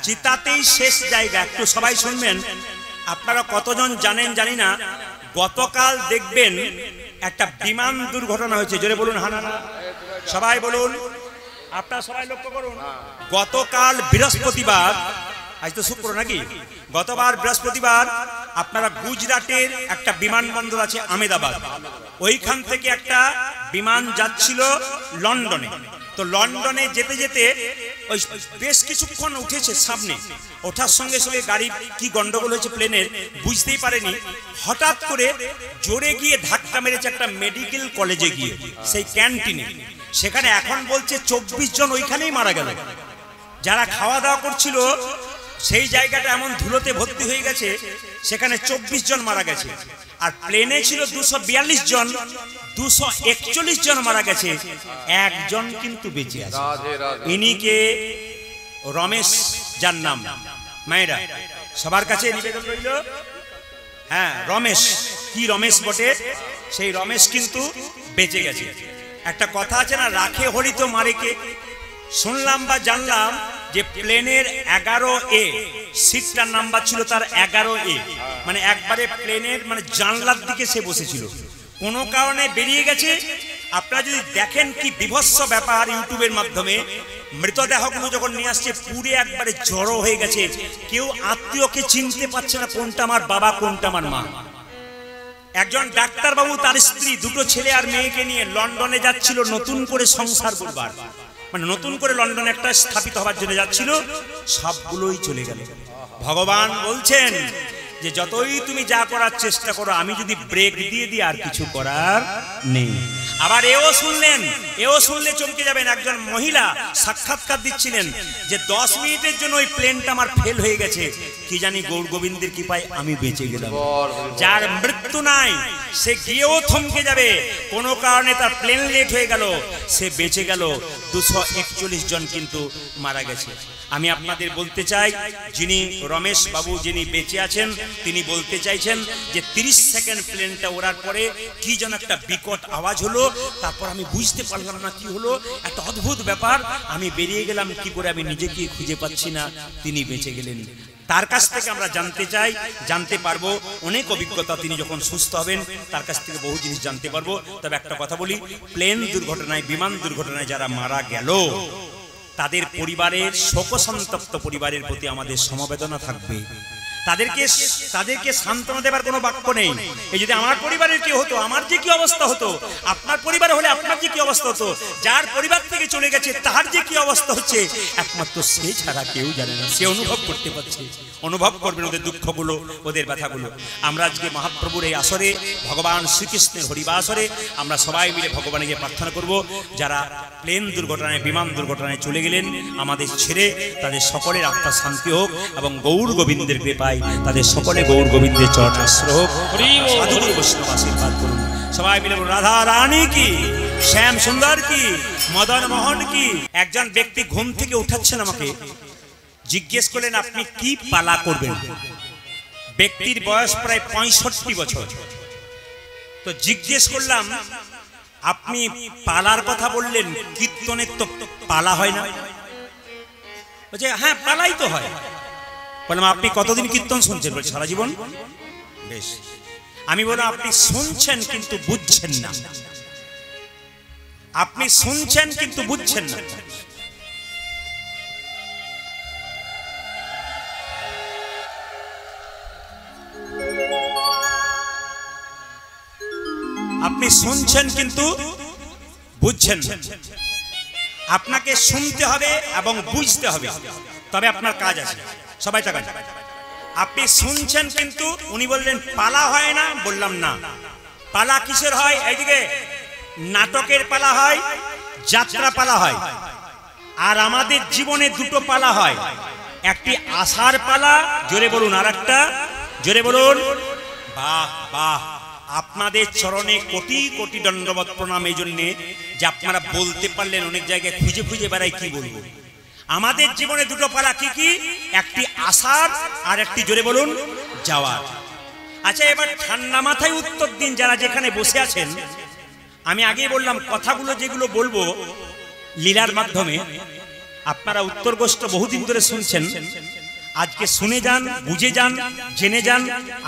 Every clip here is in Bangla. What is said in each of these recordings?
চিতাতেই শেষ জায়গা। একটু সবাই শুনবেন। আপনারা কতজন জানেন জানি না, গতকাল দেখবেন একটা বিমান দুর্ঘটনা হয়েছে। জোরে বলুন হানা না, সবাই বলুন, আপনারা সবাই লক্ষ্য করুন। গতকাল বৃহস্পতিবার, আজ তো শুক্র নাকি, গতবার বৃহস্পতিবার আপনারা গুজরাটের একটা বিমানবন্দর আছে আহমেদাবাদ, ওইখান থেকে একটা বিমান যাচ্ছিল লন্ডনে। তো লন্ডনে যেতে যেতে ওই বেশ কিছুক্ষণ উঠেছে সামনে, ওঠার সঙ্গে সঙ্গে গাড়ি কি গন্ডগোল হয়েছে প্লেনের বুঝতেই পারেনি, হঠাৎ করে জোরে গিয়ে ধাক্কা মেরেছে একটা মেডিকেল কলেজে গিয়ে, সেই ক্যান্টিনে। সেখানে এখন বলছে 24 জন ওইখানেই মারা গেল। যারা খাওয়া দাওয়া করছিল সেই জায়গাটা এমন ধুলোতে ভর্তি হয়ে গেছে, সেখানে 24 জন মারা গেছে। আর প্লেনে ছিল 242 জন, 241 জন মারা গেছে, একজন কিন্তু বেঁচে আছে। ইনিকে রমেশ, যার নাম, মায়েরা সবার কাছে নিবেদন রইল, হ্যাঁ রমেশ, কি রমেশ বটে, সেই রমেশ কিন্তু বেঁচে গেছে। একটা কথা আছে না, রাখে হরি তো মারে কে। শুনলাম বা জানলাম যে প্লেনের 11A সিটটার নাম্বার ছিল তার 11A, মানে একবারে প্লেনের মানে জানলার দিকে সে বসেছিল, কোনো কারণে বেরিয়ে গেছে। আপনারা যদি দেখেন কি বিভৎস ব্যাপার ইউটিউবের মাধ্যমে, মৃতদেহগুলো যখন নিয়ে আসছে পুরে একবারে জড়ো হয়ে গেছে, কেউ আত্মীয়কে চিনতে পারছে না কোনটা আমার বাবা কোনটা আমার মা। একজন ডাক্তার বাবু তার স্ত্রী, দুটো ছেলে আর মেয়েকে নিয়ে লন্ডনে যাচ্ছিল নতুন করে সংসার করবার, মানে নতুন করে লন্ডনে একটা স্থাপিত হবার জন্য যাচ্ছিল, সবগুলোই চলে গেল। ভগবান বলছেন যে যতই তুমি যা করার চেষ্টা করো, আমি যদি ব্রেক দিয়ে দিই আর কিছু করার নেই। আবার এও শুনলে চমকে যাবেন, একজন মহিলা সাক্ষাৎকার দিচ্ছিলেন যে 10 মিনিটের জন্য ওই প্লেনটা আমার ফেল হয়ে গেছে, কি জানি গৌর গোবিন্দের কৃপায় আমি বেঁচে গেলাম। যার মৃত্যু নাই সে গিয়েও থমকে যাবে, কোনো কারণে তার প্লেন লেট হয়ে গেল, সে বেঁচে গেল, 241 জন কিন্তু মারা গেছে। আমি আপনাদের বলতে চাই, যিনি রমেশ বাবু যিনি বেঁচে আছেন, তিনি বলতে চাইছেন যে 30 সেকেন্ড প্লেনটা ওড়ার পরে কি যেন একটা বিকট আওয়াজ হলো, তারপর আমি বুঝতে পারলাম না কি হলো, একটা অদ্ভুত ব্যাপার, আমি বেরিয়ে গেলাম কি করে আমি নিজেকে খুঁজে পাচ্ছি না, তিনি বেঁচে গেলেন। তার কাছ থেকে আমরা জানতে পারবো অনেক অভিজ্ঞতা, তিনি যখন সুস্থ হবেন তার কাছ থেকে বহু জিনিস জানতে পারবো। তবে একটা কথা বলি, প্লেন দুর্ঘটনায়, বিমান দুর্ঘটনায় যারা মারা গেল তাদের পরিবারের, শোকসন্তপ্ত পরিবারের প্রতি আমাদের সমবেদনা থাকবে। তাদেরকে সান্ত্বনা দেবার কোনো বাক্য নেই। এই যদি আমার পরিবারের কি হতো, আমার যে কি অবস্থা হতো, আপনার পরিবার হলে আপনার যে কি অবস্থা হতো, যার পরিবার থেকে চলে গেছে তার যে কি অবস্থা হচ্ছে, একমাত্র সে ছাড়া কেউ জানে না। সে অনুভব করতে পারছে, অনুভব করবেন ওদের দুঃখগুলো, ওদের ব্যথাগুলো। আমরা আজকে মহাপ্রভুর এই আসরে, ভগবান শ্রীকৃষ্ণের হরিবাসরে আমরা সবাই মিলে ভগবানকে প্রার্থনা করব, যারা প্লেন দুর্ঘটনায়, বিমান দুর্ঘটনায় চলে গেলেন আমাদের ছেড়ে, তাদের সকলের আত্মার শান্তি হোক এবং গৌর গোবিন্দের কৃপায় তাদের সকলে গৌর গোবিন্দের চরণে আশ্রয় হোক। সাধুগুরু বৈষ্ণব আশীর্বাদ করুন। সবাই মিলে রাধা রানী কি, শ্যাম সুন্দর কি, মদন মোহন কি। একজন ব্যক্তি ঘুম থেকে উঠাচ্ছেন, আমাকে জিজ্ঞেস করলেন আপনি কি পালা করবেন। ব্যক্তির বয়স প্রায় 65 বছর। তো জিজ্ঞেস করলাম আপনি পালার কথা বললেন, কীর্তনের তো পালা হয় না? বলছে হ্যাঁ পালাই তো হয়। বললাম আপনি কতদিন কীর্তন শুনছেন? বলছে সারা জীবন। বেশ, আমি বললাম আপনি শুনছেন কিন্তু বুঝছেন না, আপনি শুনছেন কিন্তু বুঝছেন না। আপনি শুনছেন কিন্তু বুঝছেন না। আপনাকে শুনতে হবে এবং বুঝতে হবে, তবে আপনার কাজ আছে। সবাই তাকান। আপনি শুনছেন কিন্তু, উনি বললেন পালা হয় না। বললাম না, পালা কিসের হয়? এইদিকে নাটকের পালা হয়, যাত্রা পালা হয়। আর আমাদের জীবনে দুটো পালা হয়, একটি আশার পালা, জোরে বলুন, আর একটা জোরে বলুন। বাহ বাহ, আপনাদের চরণে কোটি কোটি দণ্ডবত প্রণাম এই জন্যে যে আপনারা বলতে পারলেন। অনেক জায়গায় খুঁজে খুঁজে বেড়াই কি বলবো। আমাদের জীবনে দুটো পালা, কি কি? একটি আসার আর একটি জোরে বলুন যাওয়ার। আচ্ছা এবার ঠান্ডা মাথায় উত্তর দিন যারা যেখানে বসে আছেন। আমি আগেই বললাম কথাগুলো যেগুলো বলবো লীলার মাধ্যমে, আপনারা উত্তর গোষ্ঠ বহুদিন ধরে শুনছেন, আজকে শুনে যান, বুঝে যান, জেনে যান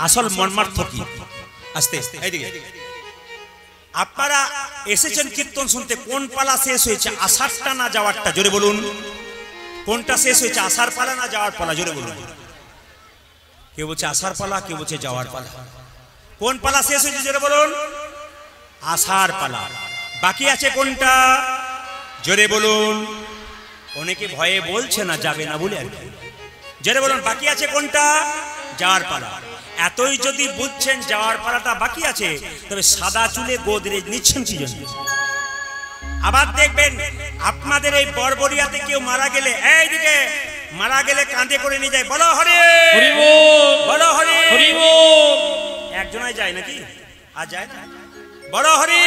আসল মর্মার্থ কি। আস্তে এইদিকে আপনারা এসেছেন কীর্তন শুনতে, কোন পালা শেষ হয়েছে, আষাঢ়টা না যাওয়ারটা? জোরে বলুন, কোনটা শেষ হয়েছে, আষাঢ় পালা না যাওয়ার পালা? জোরে বলুন। কেউ বলছে আষাঢ় পালা, কেউ বলছে যাওয়ার পালা। কোন পালা শেষ হয়েছে জোরে বলুন? আষাঢ় পালা। বাকি আছে কোনটা? জোরে বলুন। অনেকে ভয়ে বলছে না, যাবে না বলে আর কি। জোরে বলুন, বাকি আছে কোনটা? যাওয়ার পালা। এতই যদি বুঝছেন যাওয়ার পালাটা বাকি আছে, তবে সাদা চুলে গোদরেজ নিচ্ছেন কি জন্য? আবার দেখবেন আপনাদের এই বড়বড়িয়াতে কেউ মারা গেলে, এইদিকে মারা গেলে কাঁধে করে নিয়ে যায়, বলো হরি বলো হরি, একজনাই যায় নাকি? আর যায় না? বলো হরি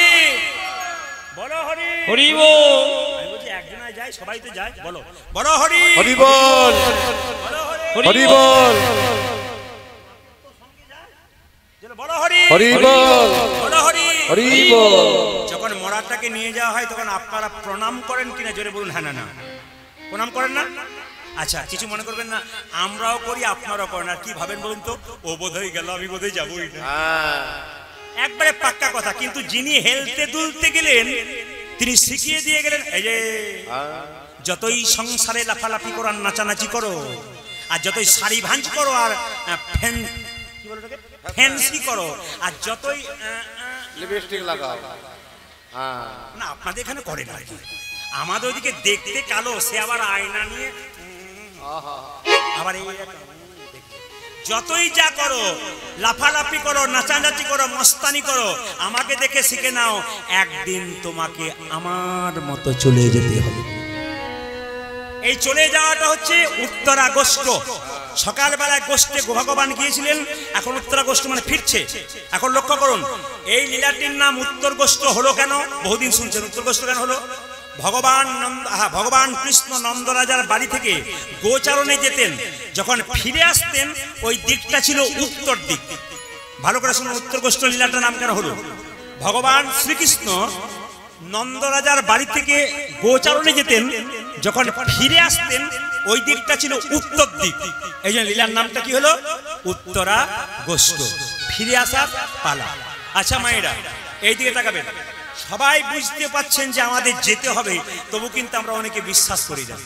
বলো হরি হরি বল। আমি বলছি একজনাই যায়, সবাই তো যায়, বলো বলো হরি হরি বল, বলো হরি বল, বলো হরি হরি বল, বলো হরি হরি বল। যখন মরাটাকে নিয়ে যাওয়া হয় তখন আপনারা প্রণাম করেন কিনা? জোরে বলুন। হ্যাঁ না না, প্রণাম করেন না? আচ্ছা, কিছু মনে করবেন না, আমরাও করি, আপনারাও করেন। আর কি ভাবেন বলুন তো? ও বোধহয় গেল, আমি বোধহয় যাবোই না। একবারে পাক্কা কথা। কিন্তু যিনি হেলতে দুলতে গেলেন তিনি শিখিয়ে দিয়ে গেলেন, এই যে যতই সংসারে লাফালাফি করো আর নাচানাচি করো, আর যতই শাড়ি ভাঁজ করো আর ফ্যান্সি করো, আর যতই লিপস্টিক লাগাও, না আপনাদের এখানে করে না। আমাদের ওইদিকে দেখতে কালো, সে আবার আয়না নিয়ে আবার যতই যা করো, লাফালাফি করো, নাচানাচি করো, মস্তানি করো, আমাকে দেখে শিখে নাও, একদিন তোমাকে আমার মতো চলে যেতে হবে। এই চলে যাওয়াটা হচ্ছে উত্তরা গোষ্ঠ। সকালবেলায় গোষ্ঠে ভগবান গিয়েছিলেন, এখন উত্তরা গোষ্ঠ মানে ফিরছে। এখন লক্ষ্য করুন, এই লীলাটির নাম উত্তর গোষ্ঠ হলো কেন? বহুদিন শুনছেন উত্তর গোষ্ঠ কেন হলো? ভগবান কৃষ্ণ নন্দরাজার বাড়ি থেকে গোচারণে যেতেন, যখন ফিরে আসতেন ওই দিকটা ছিল উত্তর দিক। ভালো করে শুনুন, উত্তর গোষ্ঠ লীলাটার নাম কেন হলো? ভগবান শ্রীকৃষ্ণ নন্দরাজার বাড়ি থেকে গোচারণে যেতেন, যখন ফিরে আসতেন ওই দিকটা ছিল উত্তর দিক। এই জন্য লীলার নামটা কি হলো? উত্তরা গোষ্ঠ, ফিরে আসার পালা। আচ্ছা মায়েরা, এই দিকে তাকাবেন। সবাই বুঝতে পাচ্ছেন যে আমাদের যেতে হবে, তবু কিন্তু আমরা অনেকে বিশ্বাস করি না।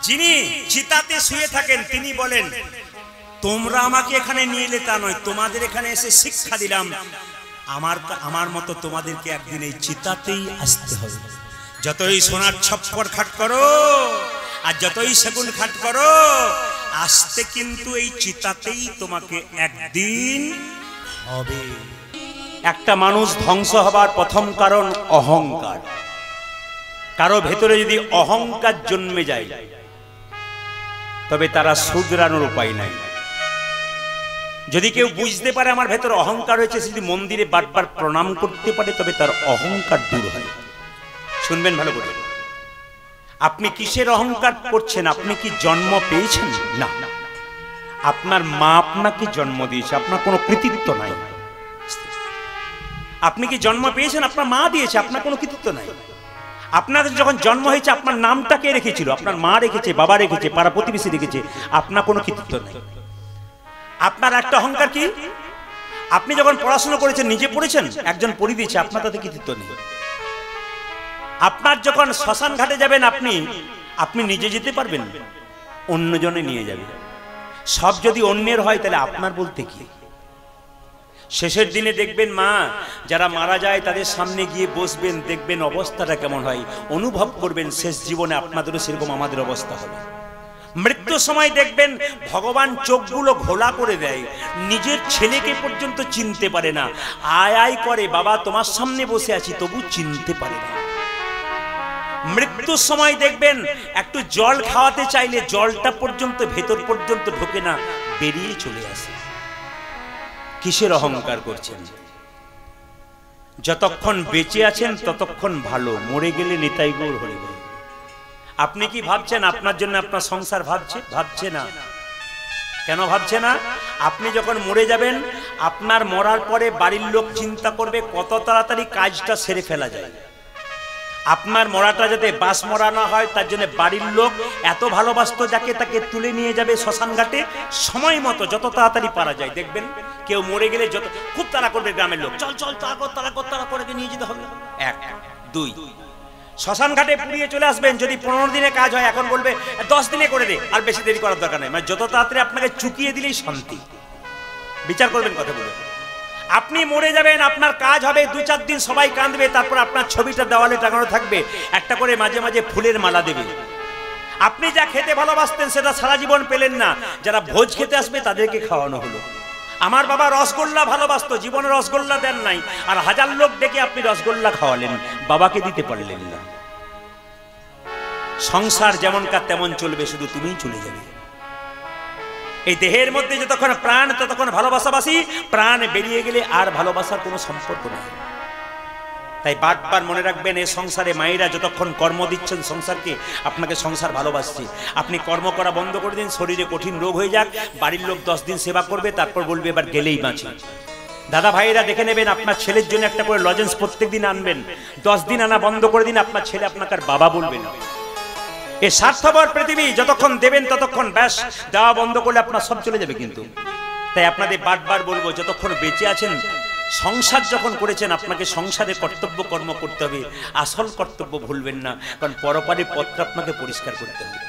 যিনি চিতাতে শুয়ে থাকেন তিনি বলেন, তোমরা আমাকে এখানে নিয়ে এলে তা নয়, তোমাদের এখানে এসে শিক্ষা দিলাম, আমার মতো তোমাদেরকে একদিন এই চিতাতেই আসতে হবে। যতই সোনার ছপ্পর খাট করো আর যতই সেগুন খাট করো, আসতে কিন্তু এই চিতাতেই তোমাকে একদিন হবে। একটা মানুষ ধ্বংস হবার প্রথম কারণ অহংকার। কারো ভেতরে যদি অহংকার জন্মে যায়, তবে তারা শুধরানোর উপায় নাই। যদি কেউ বুঝতে পারে আমার ভেতরে অহংকার হয়েছে, যদি মন্দিরে বারবার প্রণাম করতে পারে, তবে তার অহংকার দূর হয়। শুনবেন ভালো করে, আপনি কিসের অহংকার করছেন? আপনি কি জন্ম পেয়েছেন? না, আপনার মা আপনাকে জন্ম দিয়েছে, আপনার কোনো কৃতিত্ব নাই। আপনি কি জন্ম পেয়েছেন? আপনার মা দিয়েছে, আপনার কোনো কৃতিত্ব নাই। আপনাদের যখন জন্ম হয়েছে আপনার নামটা কে রেখেছিল? আপনার মা রেখেছে, বাবা রেখেছে, পাড়া প্রতিবেশী রেখেছে, আপনার কোনো কৃতিত্ব নাই। আপনার একটা অহংকার কি? আপনি যখন পড়াশোনা করেছেন, নিজে পড়েছেন, একজন পড়িয়ে দিয়েছে, আপনার তাতে কৃতিত্ব নেই। আপনার যখন শ্মশান ঘাটে যাবেন, আপনি নিজে যেতে পারবেন, অন্যজনে নিয়ে যাবে। সব যদি অন্যের হয় তাহলে আপনার বলতে কি? শেষের দিনে দেখবেন মা যারা মারা যায় তাদের সামনে গিয়ে বসবেন, দেখবেন অবস্থাটা কেমন হয়, অনুভব করবেন শেষ জীবনে আপনাদেরও সেরকম আমাদের অবস্থা হবে। মৃত্যুর সময় দেখবেন ভগবান চোখগুলো ঘোলা করে দেয়, নিজের ছেলেকে পর্যন্ত চিনতে পারে না, আয় আয় করে, বাবা তোমার সামনে বসে আছি, তবু চিনতে পারে না। মৃত্যুর সময় দেখবেন একটু জল খাওয়াতে চাইলে জলটা পর্যন্ত ভেতর পর্যন্ত ঢোকে না, বেরিয়ে চলে আসে। কিসের অহংকার করছেন? যতক্ষণ বেঁচে আছেন ততক্ষণ ভালো, মরে গেলে নিতাই গৌর হরি বল। আপনি কি ভাবছেন আপনার জন্য আপনার সংসার ভাবছে না? কেন ভাবছে না? আপনি যখন মরে যাবেন, আপনার মরার পরে বাড়ির লোক চিন্তা করবে কত তাড়াতাড়ি কাজটা সেরে ফেলা যায়। আপনার মরাটা যাতে বাস মরা না হয় তার জন্য বাড়ির লোক এত ভালোবাসতো যাকে তাকে তুলে নিয়ে যাবে শ্মশান ঘাটে সময় মতো, যত তাড়াতাড়ি পারা যায়। দেখবেন কেউ মরে গেলে যত খুব তাড়া করবে গ্রামের লোক, চল চল তাড়া করে নিয়ে যেতে হবে। 1 2 শ্মশান ঘাটে পুড়িয়ে চলে আসবেন। যদি 15 দিনে কাজ হয়, এখন বলবে 10 দিনে করে দে, আর বেশি দেরি করার দরকার নেই। মানে যত তাড়াতাড়ি আপনাকে চুকিয়ে দিলেই শান্তি। বিচার করবেন কথাগুলো। আপনি মরে যাবেন, আপনার কাজ হবে 2-4 দিন, সবাই কাঁদবে, তারপর আপনার ছবিটা দেওয়ালে টাঙানো থাকবে, একটা করে মাঝে মাঝে ফুলের মালা দেবে। আপনি যা খেতে ভালোবাসতেন সেটা সারা জীবন পেলেন না, যারা ভোজ খেতে আসবে তাদেরকে খাওয়ানো হলো। আমার বাবা রসগোল্লা ভালোবাসতো, জীবনে রসগোল্লা দেন নাই, আর 1000 লোক ডেকে আপনি রসগোল্লা খাওয়ালেন, বাবাকে দিতে পারলেন না। সংসার যেমনকার তেমন চলবে, শুধু তুমিই চলে যাবে। এই দেহের মধ্যে যতক্ষণ প্রাণ ততক্ষণ ভালোবাসাবাসী, প্রাণ বেরিয়ে গেলে আর ভালোবাসার কোনো সম্পর্ক নেই। তাই বারবার মনে রাখবেন, এই সংসারে মায়েরা যতক্ষণ কর্ম দিচ্ছেন সংসারকে, আপনাকে সংসার ভালোবাসছে। আপনি কর্ম করা বন্ধ করে দিন, শরীরে কঠিন রোগ হয়ে যাক, বাড়ির লোক 10 দিন সেবা করবে, তারপর বলবে এবার গেলেই বাঁচি। দাদা ভাইয়েরা দেখে নেবেন, আপনার ছেলের জন্য একটা করে লজেন্স প্রত্যেক দিন আনবেন। 10 দিন আনা বন্ধ করে দিন, আপনার ছেলে আপনাকে আর বাবা বলবে না। এই স্বার্থপর পৃথিবী, যতক্ষণ দেবেন ততক্ষণ ব্যাস, দেওয়া বন্ধ করলে আপনার সব চলে যাবে কিন্তু। তাই আপনাদের বারবার বলবো, যতক্ষণ বেঁচে আছেন, সংসার যখন করেছেন, আপনাকে সংসারে কর্তব্য কর্ম করতে হবে, আসল কর্তব্য ভুলবেন না, কারণ পরপারের পথটা আপনাকে পরিষ্কার করতে হবে।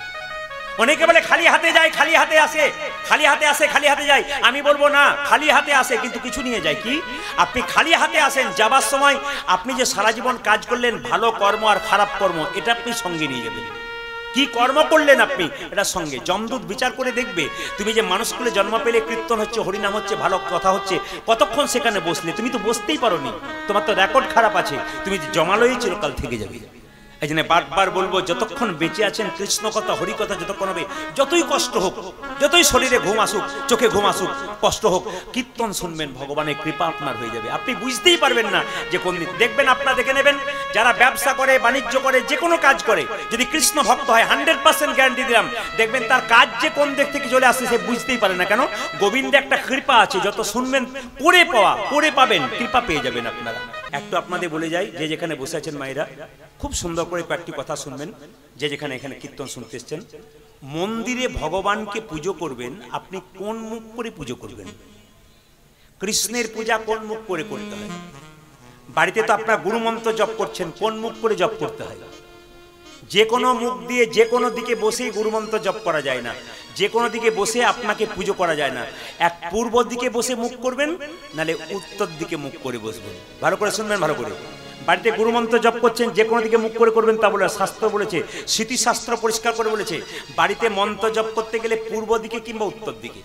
অনেকে বলে খালি হাতে যায়, খালি হাতে আসে, খালি হাতে আসে, খালি হাতে যায়। আমি বলবো না, খালি হাতে আসে কিন্তু কিছু নিয়ে যায়। কি? আপনি খালি হাতে আসেন, যাবার সময় আপনি যে সারা জীবন কাজ করলেন, ভালো কর্ম আর খারাপ কর্ম, এটা আপনি সঙ্গে নিয়ে যাবেন। কি কর্ম করলেন আপনি, এটা সঙ্গে যমদূত বিচার করে দেখবে। তুমি যে মানুষগুলো জন্ম পেলে, কীর্তন হচ্ছে, হরিনাম হচ্ছে, ভালো কথা হচ্ছে, কতক্ষণ সেখানে বসলে? তুমি তো বসতেই পারোনি, তোমার তো রেকর্ড খারাপ আছে, তুমি জমালোই চিরকাল থেকে যাবে। এই জন্য বারবার বলবো, যতক্ষণ বেঁচে আছেন কৃষ্ণ কথা হরি কথা যতক্ষণ হবে, যতই কষ্ট হোক, যতই শরীরে ঘুম আসুক, চোখে ঘুম আসুক, কষ্ট হোক, কীর্তন শুনবেন, ভগবানের কৃপা আপনার হয়ে যাবে। আপনি বুঝতেই পারবেন না যে কোন দিন। দেখবেন, আপনারা দেখে নেবেন, যারা ব্যবসা করে, বাণিজ্য করে, যে কোনো কাজ করে, যদি কৃষ্ণ ভক্ত হয়, 100% গ্যারান্টি দিলাম, দেখবেন তার কাজ যে কোন দিক থেকে চলে আসছে সে বুঝতেই পারে না। কেন? গোবিন্দে একটা কৃপা আছে, যত শুনবেন পরে পাবেন, কৃপা পেয়ে যাবেন আপনারা। একটু আপনাদের বলে যাই, যে যেখানে বসে আছেন মায়েরা, খুব সুন্দর করে কয়েকটি কথা শুনবেন। যে যেখানে এখানে কীর্তন শুনতে এসছেন, মন্দিরে ভগবানকে পুজো করবেন, আপনি কোন মুখ করে পুজো করবেন? কৃষ্ণের পূজা কোন মুখ করে করতে হয়? বাড়িতে তো আপনার গুরুমন্ত্র জপ করছেন, কোন মুখ করে জপ করতে হয়? যে কোনো মুখ দিয়ে যে কোনো দিকে বসেই গুরুমন্ত্র জপ করা যায় না, যে কোনো দিকে বসে আপনাকে পুজো করা যায় না। এক পূর্ব দিকে বসে মুখ করবেন, নালে উত্তর দিকে মুখ করে বসবেন। ভালো করে শুনবেন, ভালো করে। বাড়িতে গুরুমন্ত্র জপ করছেন, যে কোনো দিকে মুখ করে করবেন, তা বলে শাস্ত্র বলেছে, স্মৃতিশাস্ত্র পরিষ্কার করে বলেছে, বাড়িতে মন্ত্র জপ করতে গেলে পূর্ব দিকে কিংবা উত্তর দিকে।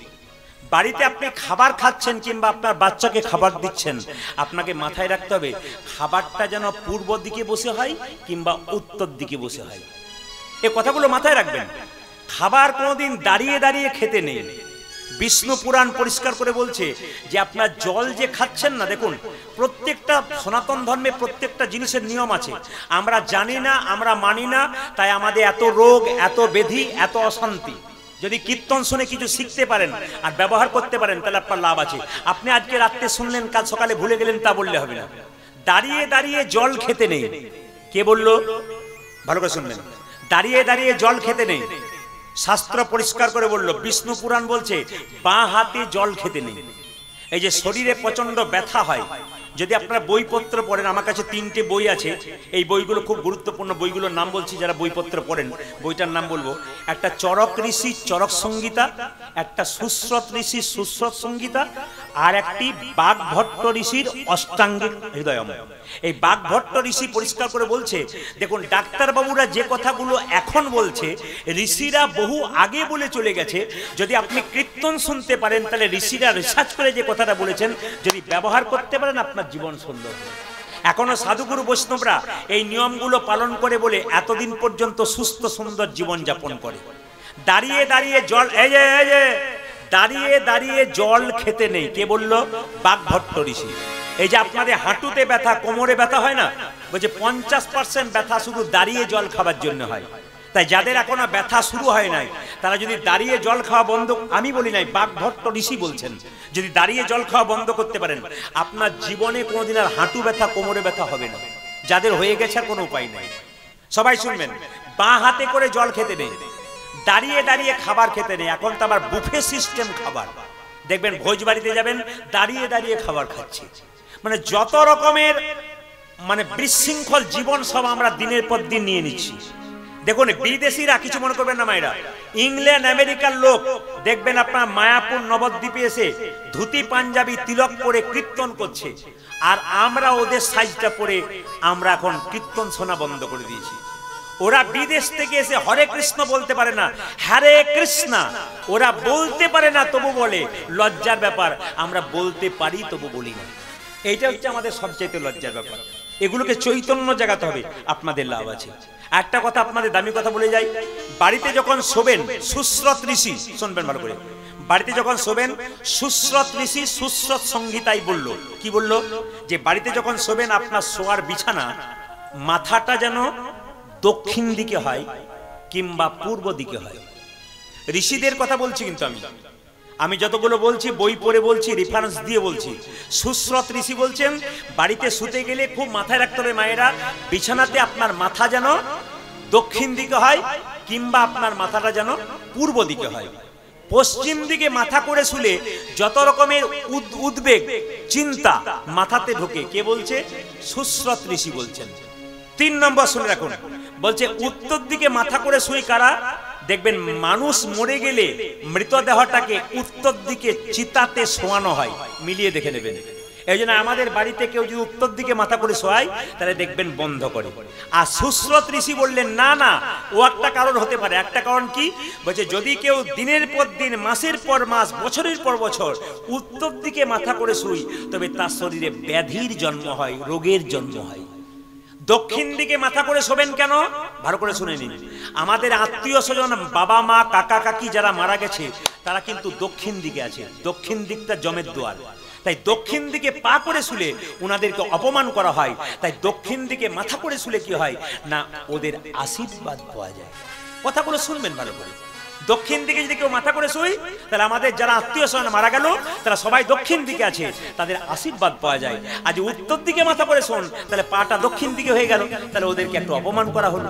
বাড়িতে আপনি খাবার খাচ্ছেন কিংবা আপনার বাচ্চাকে খাবার দিচ্ছেন, আপনাকে মাথায় রাখতে হবে খাবারটা যেন পূর্ব দিকে বসে হয় কিংবা উত্তর দিকে বসে হয়। এই কথাগুলো মাথায় রাখবেন। খাবার কোনোদিন দাঁড়িয়ে দাঁড়িয়ে খেতে নেই। বিষ্ণু পুরাণ পরিষ্কার করে বলছে যে আপনার জল যে খাচ্ছেন না, দেখুন প্রত্যেকটা সনাতন ধর্মে প্রত্যেকটা জিনিসের নিয়ম আছে। আমরা জানি না, আমরা মানি না, তাই আমাদের এত রোগ, এত ব্যাধি, এত অশান্তি। যদি কীর্তন শুনে কিছু শিখতে পারেন আর ব্যবহার করতে পারেন, তাহলে আপনার লাভ আছে। আপনি আজকে রাত্রে শুনলেন, কাল সকালে ভুলে গেলেন, তা বললে হবে না। দাঁড়িয়ে দাঁড়িয়ে জল খেতে নেই। কে বলল? ভালো করে শুনবেন। দাঁড়িয়ে দাঁড়িয়ে জল খেতে নেই, শাস্ত্র পরিষ্কার করে বলল। বিষ্ণু পুরাণ বলছে বাঁ হাতে জল খেতে নেই। এই যে শরীরে প্রচন্ড ব্যথা হয়, যদি আপনারা বইপত্র পড়েন, আমার কাছে 3টে বই আছে, এই বইগুলো খুব গুরুত্বপূর্ণ। বইগুলোর নাম বলছি, যারা বইপত্র পড়েন বইটার নাম বলবো। একটা চরক ঋষি চরক সংগীতা, একটা সুশ্রত ঋষি সুশ্রত সংগীতা, আর একটি বাগভট্ট ঋষির অষ্টাঙ্গিক হৃদয়ম। এই বাগভট্ট ঋষি পরিষ্কার করে বলছে, দেখুন ডাক্তারবাবুরা যে কথাগুলো এখন বলছে, ঋষিরা বহু আগে বলে চলে গেছে। যদি আপনি কীর্তন শুনতে পারেন, তাহলে ঋষিরা রিসার্চ করে যে কথাটা বলেছেন যদি ব্যবহার করতে পারেন, আপনার জীবন সুন্দর। এখনো সাধুগুরু বৈষ্ণবরা এই নিয়মগুলো পালন করে বলে এতদিন পর্যন্ত সুস্থ সুন্দর জীবন যাপন করে। দাঁড়িয়ে দাঁড়িয়ে জল, এই যে দাঁড়িয়ে দাঁড়িয়ে জল খেতে নেই। কে বলল? বাগভট্ট ঋষি। এই যে আপনাদের হাঁটুতে ব্যথা, কোমরে ব্যথা হয় না, বলছে 50% ব্যথা শুধু দাঁড়িয়ে জল খাবার জন্য হয়। তাই যাদের এখনো ব্যথা শুরু হয় নাই, তারা যদি দাঁড়িয়ে জল খাওয়া বন্ধ, আমি বলি নাই, বাগভট্ট ঋষি বলছেন, যদি দাঁড়িয়ে জল খাওয়া বন্ধ করতে পারেন, আপনার জীবনে কোনোদিন আর হাঁটু ব্যথা, কোমরে ব্যথা হবে না। যাদের হয়ে গেছে আর কোনো উপায় নেই। সবাই শুনবেন, বাঁ হাতে করে জল খেতে নেই, দাঁড়িয়ে দাঁড়িয়ে খাবার খেতে নেই। এখন তো আবার বুফে সিস্টেম খাবার, দেখবেন ভোজ বাড়িতে যাবেন দাঁড়িয়ে দাঁড়িয়ে খাবার খাচ্ছে। মানে যত রকমের মানে বিশৃঙ্খল জীবন সব আমরা দিনের পর দিন নিয়ে নিচ্ছি। দেখুন বিদেশিরা, কিছু মনে করবেন না মায়েরা, ইংল্যান্ড আমেরিকার লোক দেখবেন আপনার মায়াপুর নবদ্বীপে এসে ধুতি পাঞ্জাবি তিলক পরে কীর্তন করছে, আর আমরা ওদের সাইজটা পরে আমরা এখন কীর্তন শোনা বন্ধ করে দিয়েছি। ওরা বিদেশ থেকে এসে হরে কৃষ্ণ বলতে পারে না, হরে কৃষ্ণ ওরা বলতে পারে না, তবু বলে। লজ্জার ব্যাপার, আমরা বলতে পারি তবু বলি না। এইটা হচ্ছে আমাদের সবচেয়ে লজ্জার ব্যাপার। এগুলোকে চৈতন্য জাগাতে হবে, আপনাদের লাভ আছে। একটা কথা আপনাদের দামি কথা বলে যাই, বাড়িতে যখন শোবেন সুশ্রত ঋষি, শুনবেন ভালো করে, বাড়িতে যখন শোবেন সুশ্রত ঋষি সুশ্রত সংহিতাই বলল, কি বলল, যে বাড়িতে যখন শোবেন আপনার শোয়ার বিছানা মাথাটা যেন দক্ষিণ দিকে হয় কিংবা পূর্ব দিকে হয়। ঋষিদের কথা বলছি, কিন্তু আমি যতগুলো বলছি বই পড়ে বলছি, রেফারেন্স দিয়ে বলছি। সুশ্রত ঋষি বলছেন বাড়িতে শুতে গেলে খুব মাথায় রাখতে হবে মায়েরা, বিছানাতে আপনার মাথা যেন দক্ষিণ দিকে হয় কিংবা আপনার মাথাটা যেন পূর্ব দিকে হয়। পশ্চিম দিকে মাথা করে শুলে যত রকমের উদ্বেগ চিন্তা মাথাতে ঢোকে, কে বলছে, সুশ্রত ঋষি বলছেন। 3 নম্বর শুনে রাখুন, বলছে উত্তর দিকে মাথা করে শুই কারা, দেখবেন মানুষ মরে গেলে মৃতদেহটাকে উত্তর দিকে চিতাতে শোয়ানো হয়, মিলিয়ে দেখে নেবেন। এই জন্য আমাদের বাড়িতে কেউ যদি উত্তর দিকে মাথা করে শোয়ায় তাহলে দেখবেন বন্ধ করে। আর সুশ্রত ঋষি বললেন না না, ও একটা কারণ হতে পারে। একটা কারণ কি, বলছে যদি কেউ দিনের পর দিন মাসের পর মাস বছরের পর বছর উত্তর দিকে মাথা করে শুই, তবে তার শরীরে ব্যাধির জন্ম হয়, রোগের জন্ম হয়। দক্ষিণ দিকে মাথা করে শোবেন কেন, ভালো করে শুনে নিন। আমাদের আত্মীয় স্বজন বাবা মা কাকা কাকি যারা মারা গেছে তারা কিন্তু দক্ষিণ দিকে আছে, দক্ষিণ দিকটা জমের দুয়ার। তাই দক্ষিণ দিকে পা করে শুলে ওনাদেরকে অপমান করা হয়। তাই দক্ষিণ দিকে মাথা করে শুলে কি হয় না, ওদের আশীর্বাদ পাওয়া যায়। কথাগুলো শুনবেন ভালো করে। দক্ষিণ দিকে যদি কেউ মাথা করে শুই, তাহলে আমাদের যারা আত্মীয় স্বজন মারা গেল তারা সবাই দক্ষিণ দিকে আছে, তাদের আশীর্বাদ পাওয়া যায়। আজ উত্তর দিকে মাথা করে শোন, তাহলে পাটা দক্ষিণ দিকে হয়ে গেল, তাহলে ওদেরকে একটু অপমান করা হলো।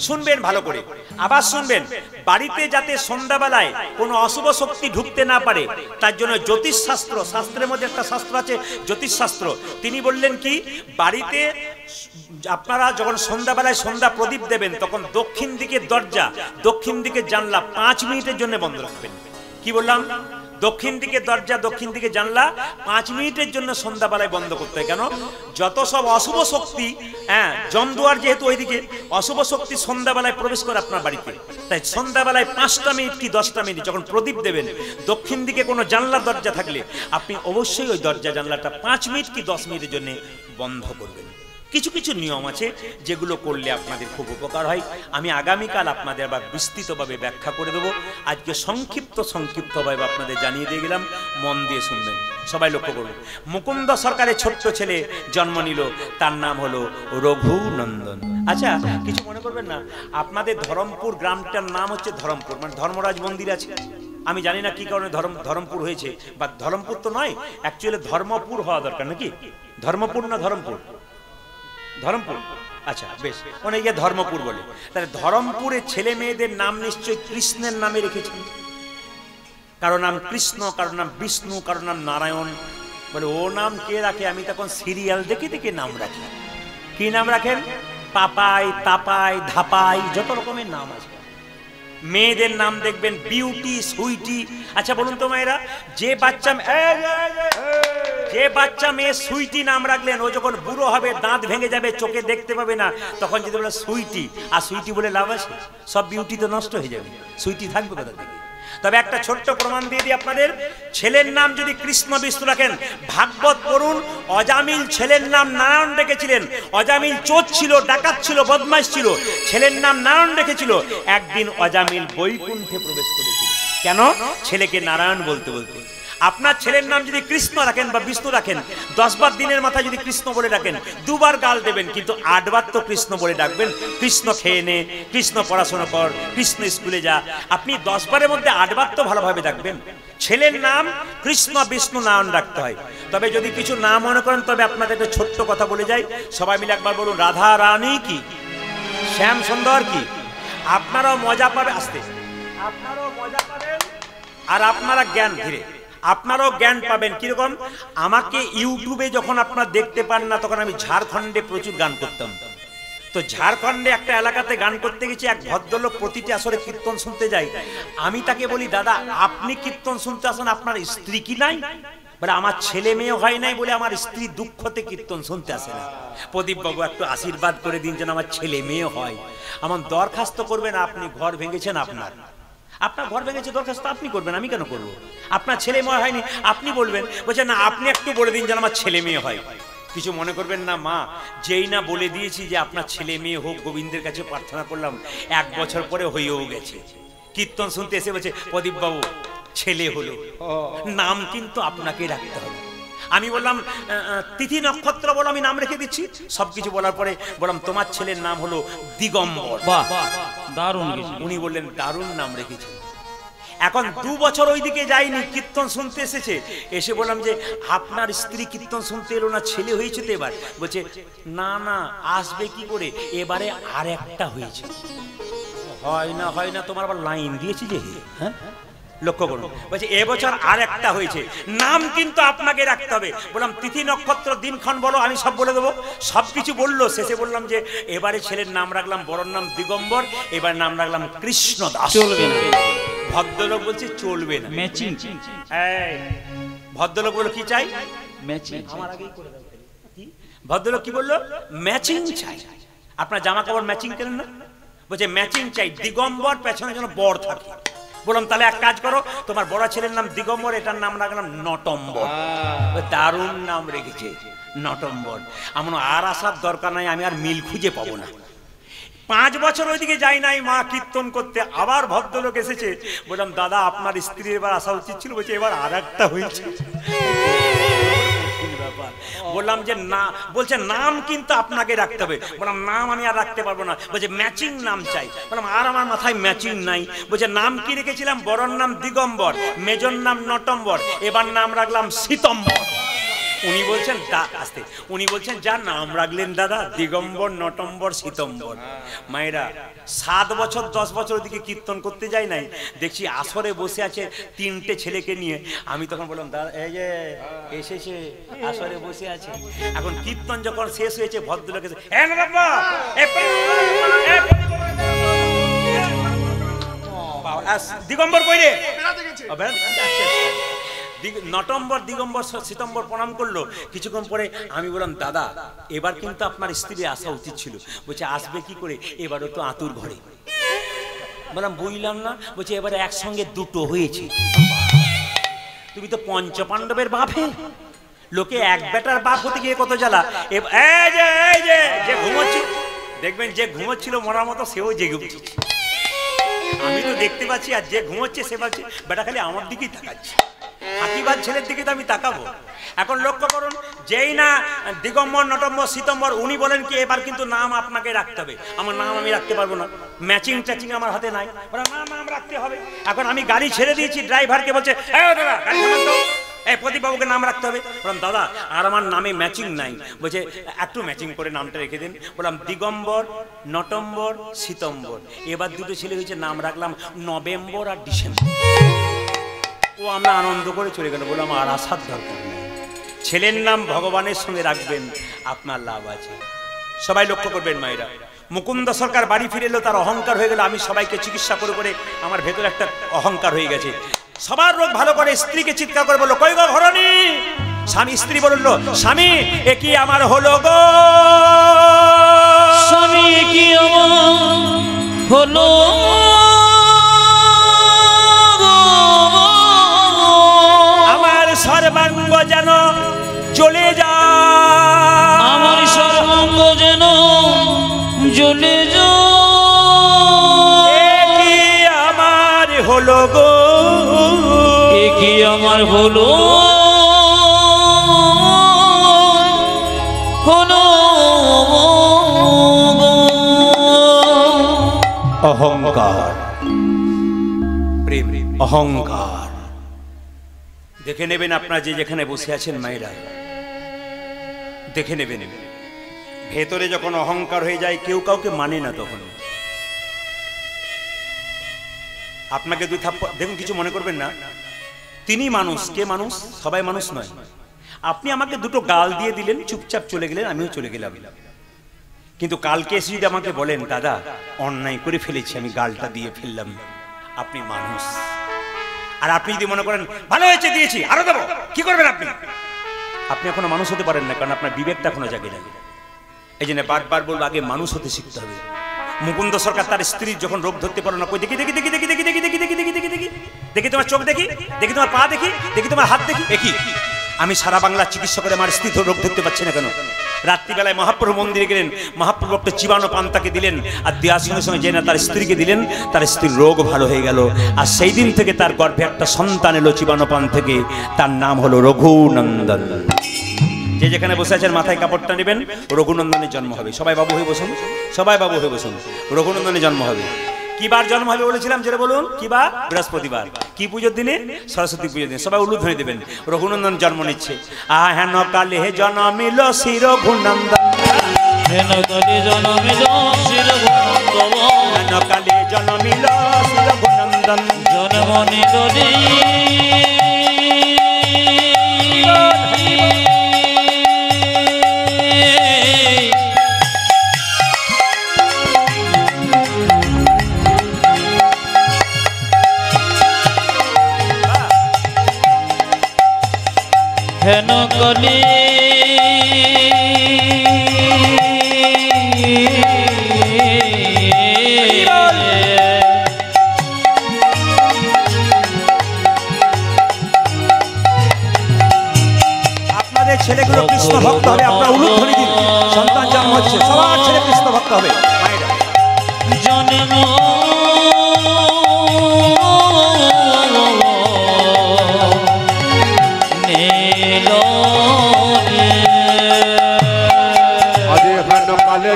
শুনবেন ভালো করে, আবার শুনবেন। বাড়িতে যাতে সন্ধ্যাবেলায় কোনো অশুভ শক্তি ঢুকতে না পারে তার জন্য জ্যোতিষ শাস্ত্র, শাস্ত্রের মধ্যে একটা শাস্ত্র আছে জ্যোতিষ শাস্ত্র। তিনি বললেন কি, বাড়িতে আপনারা যখন সন্ধ্যাবেলায় সন্ধ্যা প্রদীপ দেবেন তখন দক্ষিণ দিকে দরজা, দক্ষিণ দিকে জানলা 5 মিনিটের জন্য বন্ধ রাখবেন। কি বললাম, দক্ষিণ দিকে দরজা দক্ষিণ দিকে জানলা 5 মিনিটের জন্য সন্ধ্যাবেলায় বন্ধ করতে হয়। কেন, যত সব অশুভ শক্তি, জমদুয়ার যেহেতু ওইদিকে, অশুভ শক্তি সন্ধ্যাবেলায় প্রবেশ করে আপনার বাড়িতে। তাই সন্ধ্যাবেলায় 5টা মিনিট কি 10টা মিনিট যখন প্রদীপ দেবেন, দক্ষিণ দিকে কোনো জানলা দরজা থাকলে আপনি অবশ্যই ওই দরজা জানলাটা 5 মিনিট কি 10 মিনিটের জন্য বন্ধ করবেন। কিছু কিছু নিয়ম আছে যেগুলো করলে আপনাদের খুব উপকার হয়। আমি আগামীকাল আপনাদের আবার বিস্তৃতভাবে ব্যাখ্যা করে দেবো। আজকে সংক্ষিপ্তভাবে আপনাদের জানিয়ে দিয়ে গেলাম, মন দিয়ে শুনবেন, সবাই লক্ষ্য করুন। মুকুন্দ সরকারের ছোট্ট ছেলে জন্ম নিল, তার নাম হলো রঘুনন্দন। আচ্ছা, কিছু মনে করবেন না, আপনাদের ধরমপুর গ্রামটার নাম হচ্ছে ধরমপুর, মানে ধর্মরাজ মন্দির আছে। আমি জানি না কি কারণে ধরমপুর হয়েছে, বা ধরমপুর তো নয়, অ্যাকচুয়ালি ধর্মপুর হওয়া দরকার নাকি? ধর্মপুর না ধরমপুর? ধরমপুর, আচ্ছা বেশ, অনেকে ধর্মপুর বলে। তাহলে ধরমপুরের ছেলে মেয়েদের নাম নিশ্চয়ই কৃষ্ণের নামে রেখেছেন। কারো নাম কৃষ্ণ, কারো নাম বিষ্ণু, কারো নাম নারায়ণ। বলে ও নাম কে রাখে? আমি তখন সিরিয়াল দেখে দেখে নাম রাখি। কি নাম রাখেন? পাপাই, তাপাই, ধাপাই, যত রকমের নাম আছে। মেয়েদের নাম দেখবেন বিউটি, সুইটি। আচ্ছা বলুন তো মায়েরা, যে বাচ্চা মেয়ে সুইটি নাম রাখলেন, ও যখন বুড়ো হবে, দাঁত ভেঙে যাবে, চোখে দেখতে পাবে না, তখন যদি বলে সুইটি, আর সুইটি বলে লাভ আছে? সব বিউটি তো নষ্ট হয়ে যাবে, সুইটি থাকবে কোথা থেকে? তবে একটা ছোট্ট প্রমাণ দিয়ে দিই আপনাদের। ছেলের নাম যদি কৃষ্ণ বিষ্ণু রাখেন, ভাগবত পড়ুন, অজামিল ছেলের নাম নারায়ণ রেখেছিলেন। অজামিল চোর ছিল, ডাকাত ছিল, বদমাইশ ছিল, ছেলের নাম নারায়ণ রেখেছিল। একদিন অজামিল বৈকুণ্ঠে প্রবেশ করেছিল। কেন? ছেলেকে নারায়ণ বলতে বলতে। আপনার ছেলের নাম যদি কৃষ্ণ রাখেন বা বিষ্ণু রাখেন, 10 বার দিনের মাথায় যদি কৃষ্ণ বলে ডাকেন, 2 বার গাল দেবেন, কিন্তু 8 বার তো কৃষ্ণ বলে ডাকবেন। কৃষ্ণ খেয়ে নে, কৃষ্ণ পড়াশোনা কর, কৃষ্ণ স্কুলে যা। আপনি 10 বারের মধ্যে 8 বার তো ভালোভাবে ডাকবেন। ছেলের নাম কৃষ্ণ বিষ্ণু নাম রাখতে হয়। তবে যদি কিছু না মনে করেন তবে আপনাদের একটা ছোট্ট কথা বলে যাই, সবাই মিলে একবার বলুন রাধা রানী কি, শ্যাম সুন্দর কি। আপনারাও মজা পাবে, আসতে আপনারাও মজা পাবেন আর আপনারা জ্ঞান ধীরে আপনারাও জ্ঞান পাবেন। কিরকম, আমাকে ইউটিউবে যখন আপনারা দেখতে পান না তখন আমি ঝাড়খণ্ডে প্রচুর গান করতাম। তো ঝাড়খণ্ডে একটা এলাকাতে গান করতে গেছি, এক ভদ্রলোক প্রতিটি আসরে কীর্তন শুনতে যাই। আমি তাকে বলি দাদা আপনি কীর্তন শুনতে আসেন, আপনার স্ত্রী কি নাই? বলে আমার ছেলে মেয়ে হয় নাই বলে আমার স্ত্রী দুঃখতে কীর্তন শুনতে আসে না। প্রদীপ বাবু একটু আশীর্বাদ করে দিন যেন আমার ছেলে মেয়ে হয়। আমার দরখাস্ত করবেন, আপনি ঘর ভেঙেছেন, আপনার ঘর ভেঙেছে, দরখাস্ত আপনি করবেন, আমি কেন করবো? আপনার ছেলে মেয়ে হয়নি আপনি বলবেন, বলছে না আপনি একটু বলে দিন যেন আমার ছেলে মেয়ে হয়। কিছু মনে করবেন না মা, যেই না বলে দিয়েছি যে আপনার ছেলে মেয়ে হোক, গোবিন্দের কাছে প্রার্থনা করলাম, 1 বছর পরে হয়েও গেছে। কীর্তন শুনতে এসে বলছে প্রদীপ বাবু ছেলে হলো, নাম কিন্তু আপনাকে রাখতে হবে। আমি বললাম তিথি নক্ষত্র বলো, আমি নাম রেখে দিচ্ছি। সবকিছু বলার পরে বললাম তোমার ছেলের নাম হলো দিগম্বর। দারুণ। উনি বললেন দারুণ নাম রেখেছে। এখন 2 বছর ওইদিকে যাইনি, কীর্তন শুনতে এসেছে। এসে বললাম যে আপনার স্ত্রী কীর্তন শুনতে এলো না, ছেলে হয়েছে তো এবার? বলছে না না আসবে কি করে, এবারে আর একটা হয়েছে। হয় না তোমার আবার লাইন দিয়েছি যে, হ্যাঁ লক্ষ্য করুন। বলছে এবছর আর একটা হয়েছে, নাম কিন্তু আপনাকে রাখতে হবে। বললাম তিথি নক্ষত্র দিনক্ষণ বলো, আমি সব বলে দেবো। সবকিছু বললো, শেষে বললাম যে এবারে ছেলের নাম রাখলাম, বড়র নাম দিগম্বর, এবার নাম রাখলাম কৃষ্ণ দাস। চলবে না। ভদ্রলোক বলছে চলবে না, ম্যাচিং। ভদ্রলোক বললো কি চাই? ম্যাচিং। আমার আগেই করে দাও। কি ভদ্রলোক কি বললো? ম্যাচিং চাই। আপনার জামা কাপড় ম্যাচিং কেন না? বলছে ম্যাচিং চাই, দিগম্বর পেছনে যেন বর থাকে। বললাম তাহলে এক কাজ করো, তোমার বড় ছেলের নাম দিগম্বর, এটার নাম রাখলাম নটম্বর। দারুণ নাম রেখেছে নটম্বর। আমার আর আসার দরকার নাই, আমি আর মিল খুঁজে পাবো না। 5 বছর ওইদিকে যাই নাই মা কীর্তন করতে, আবার ভদ্রলোক এসেছে। বললাম দাদা আপনার স্ত্রীর এবার আসা উচিত ছিল। বলছে এবার আর একটা হয়েছে। বললাম যে না, বলছে নাম কিন্তু আপনাকে রাখতে হবে। বললাম নাম আমি আর রাখতে পারবো না। বলছে ম্যাচিং নাম চাই। বললাম আর আমার মাথায় ম্যাচিং নাই। বলছে নাম কি রেখেছিলাম? বড়র নাম দিগম্বর, মেজর নাম নটম্বর, এবার নাম রাখলাম সীতম্বর। উনি বলছেন আস্তে, উনি বলছেন যা নাম রাখলেন দাদা, দিগম্বর নটম্বর সীতম্বর। মায়েরা 7 বছর 10 বছর ওদিকে কীর্তন করতে যাই নাই, দেখছি আসরে বসে আছে 3টে ছেলেকে নিয়ে। আমি তখন বললাম দাদা এই যে এসেছে, আসরে বসে আছে। এখন কীর্তন যখন শেষ হয়েছে ভদ্রলোক এসে দিগম্বর কই রে, নটম্বর দিগম্বর সীতম্বর প্রণাম করলো। কিছুক্ষণ পরে আমি বললাম দাদা এবার কিন্তু আপনার স্ত্রী আসা উচিত ছিল। বলছে আসবে কি করে, এবারও তো আতুর ঘরে। বললাম বুঝলাম না। বলছে এবারে একসঙ্গে 2টো হয়েছে। তুমি তো পঞ্চপাণ্ডবের বাপে, লোকে এক বেটার বাপ হতে গিয়ে কত জ্বালা। এই যে ঘুমোচ্ছিল, দেখবেন যে ঘুমোচ্ছিল মরার মতো সেও জেগে উঠেছে। আমি তো দেখতে পাচ্ছি, আর যে ঘুমোচ্ছে সে ভাবছে বেটা খালি আমার দিকেই তাকাচ্ছে। হাকিবাদ ছেলের দিকে তো আমি তাকাবো। এখন লক্ষ্য করুন, যেই না দিগম্বর নটম্বর সীতম্বর, উনি বলেন কি এবার কিন্তু নাম আপনাকে রাখতে হবে। আমার নাম আমি রাখতে পারবো না, ম্যাচিং ট্যাচিং আমার হাতে নাই। নাম রাখতে হবে। এখন আমি গাড়ি ছেড়ে দিয়েছি, ড্রাইভারকে বলছে দাদা গাড়ি থামান তো, এই প্রদীপ বাবুকে নাম রাখতে হবে। বললাম দাদা আর আমার নামে ম্যাচিং নাই। বলছে একটু ম্যাচিং করে নামটা রেখে দিন। বললাম দিগম্বর নটম্বর সীতম্বর, এবার 2টো ছেলে হয়েছে, নাম রাখলাম নভেম্বর আর ডিসেম্বর। ও আমরা আনন্দ করে চলে গেল। বললাম আর আসার দরকার নেই, ছেলের নাম ভগবানের সঙ্গে রাখবেন, আপনার লাভ আছে। সবাই লক্ষ্য করবেন মায়েরা, মুকুন্দ সরকার বাড়ি ফিরে এলো, তার অহংকার হয়ে গেল। আমি সবাইকে চিকিৎসা করে করে আমার ভেতরে একটা অহংকার হয়ে গেছে। সবার রোগ ভালো করে স্ত্রীকে চিৎকার করে বললো কই গো ঘরণী। স্বামী স্ত্রী বললো স্বামী এ কি আমার হলো গো, স্বামী কি আমার হলো, আমার সর্বাঙ্গ যেন জ্বলে যা, আমার সর্বাঙ্গ যেন জ্বলে যা, কি আমার হলো গো, এ কি আমার হলো হলো। অহংকার প্রেম, অহংকার দেখে নেবেন আপনারা যে যেখানে বসে আছেন মায়েরা, দেখে নেবেন ভেতরে যখন অহংকার হয়ে যায় কেউ কাউকে মানে না, তখন আপনাকে দুই থাপ্পড়, দেখুন কিছু মনে করবেন না, তিনি মানুষ, কে মানুষ? সবাই মানুষ নয়। আপনি আমাকে দুটো গাল দিয়ে দিলেন, চুপচাপ চলে গেলেন, আমিও চলে গেলাম। কিন্তু কালকে এসে যদি আমাকে বলেন দাদা অন্যায় করে ফেলেছি, আমি গালটা দিয়ে ফেললাম, আপনি মানুষ। আর আপনি যদি মনে করেন ভালো হয়েছে দিয়েছি আরো দেবো, কি করবেন আপনি? আপনি এখনো মানুষ হতে পারেন না, কারণ আপনার বিবেকটা এখনো জাগে না। এই জন্য বারবার বলবো আগে মানুষ হতে শিখতে হবে। মুকুন্দ সরকার তার স্ত্রীর যখন রোগ ধরতে পারো না, কই দেখি দেখি দেখি দেখি দেখি দেখি দেখি দেখি দেখি দেখি দেখি দেখি তোমার চোখ দেখি, দেখি তোমার পা দেখি, দেখি তোমার হাত দেখি, দেখি আমি সারা বাংলা চিকিৎসা করে আমার স্ত্রী রোগ ধরতে পারছি না কেন? রাত্রিবেলায় মহাপ্রভু মন্দিরে গেলেন, মহাপ্রভু একটা চিবানো পান তাকে দিলেন, আর দেওয়ার সঙ্গে সঙ্গে যে না তার স্ত্রীকে দিলেন, তার স্ত্রীর রোগ ভালো হয়ে গেল। আর সেই দিন থেকে তার গর্ভে একটা সন্তান এলো চিবানো পান থেকে, তার নাম হলো রঘুনন্দন। যে যেখানে বসে আছেন মাথায় কাপড়টা নেবেন, রঘুনন্দনের জন্ম হবে। সবাই বাবু হয়ে বসুন, সবাই বাবু হয়ে বসুন, রঘুনন্দনের জন্ম হবে। কি বার জন্ম হবে বলেছিলাম, যেটা বলুন? কি বার? বৃহস্পতিবার। কি পুজোর দিনে? সরস্বতী পুজোর দিনে। সবাই উলু ধরে দেবেন, রঘুনন্দন জন্ম নিচ্ছে। হেন কালে জন্মিল শ্রী রঘুনন্দন, হেন কালে জন্মিল শ্রী রঘুনন্দন, হেন কালে জন্মিল শ্রী রঘুনন্দন, জন্ম নিল হেন কলি আপনাদের ছেলেগুলো কৃষ্ণ ভক্ত হবে, আপনারা উলুধ্বনি দিন, সন্তান জন্ম হচ্ছে, সবার ছেলে কৃষ্ণ ভক্ত হবে। জন্ম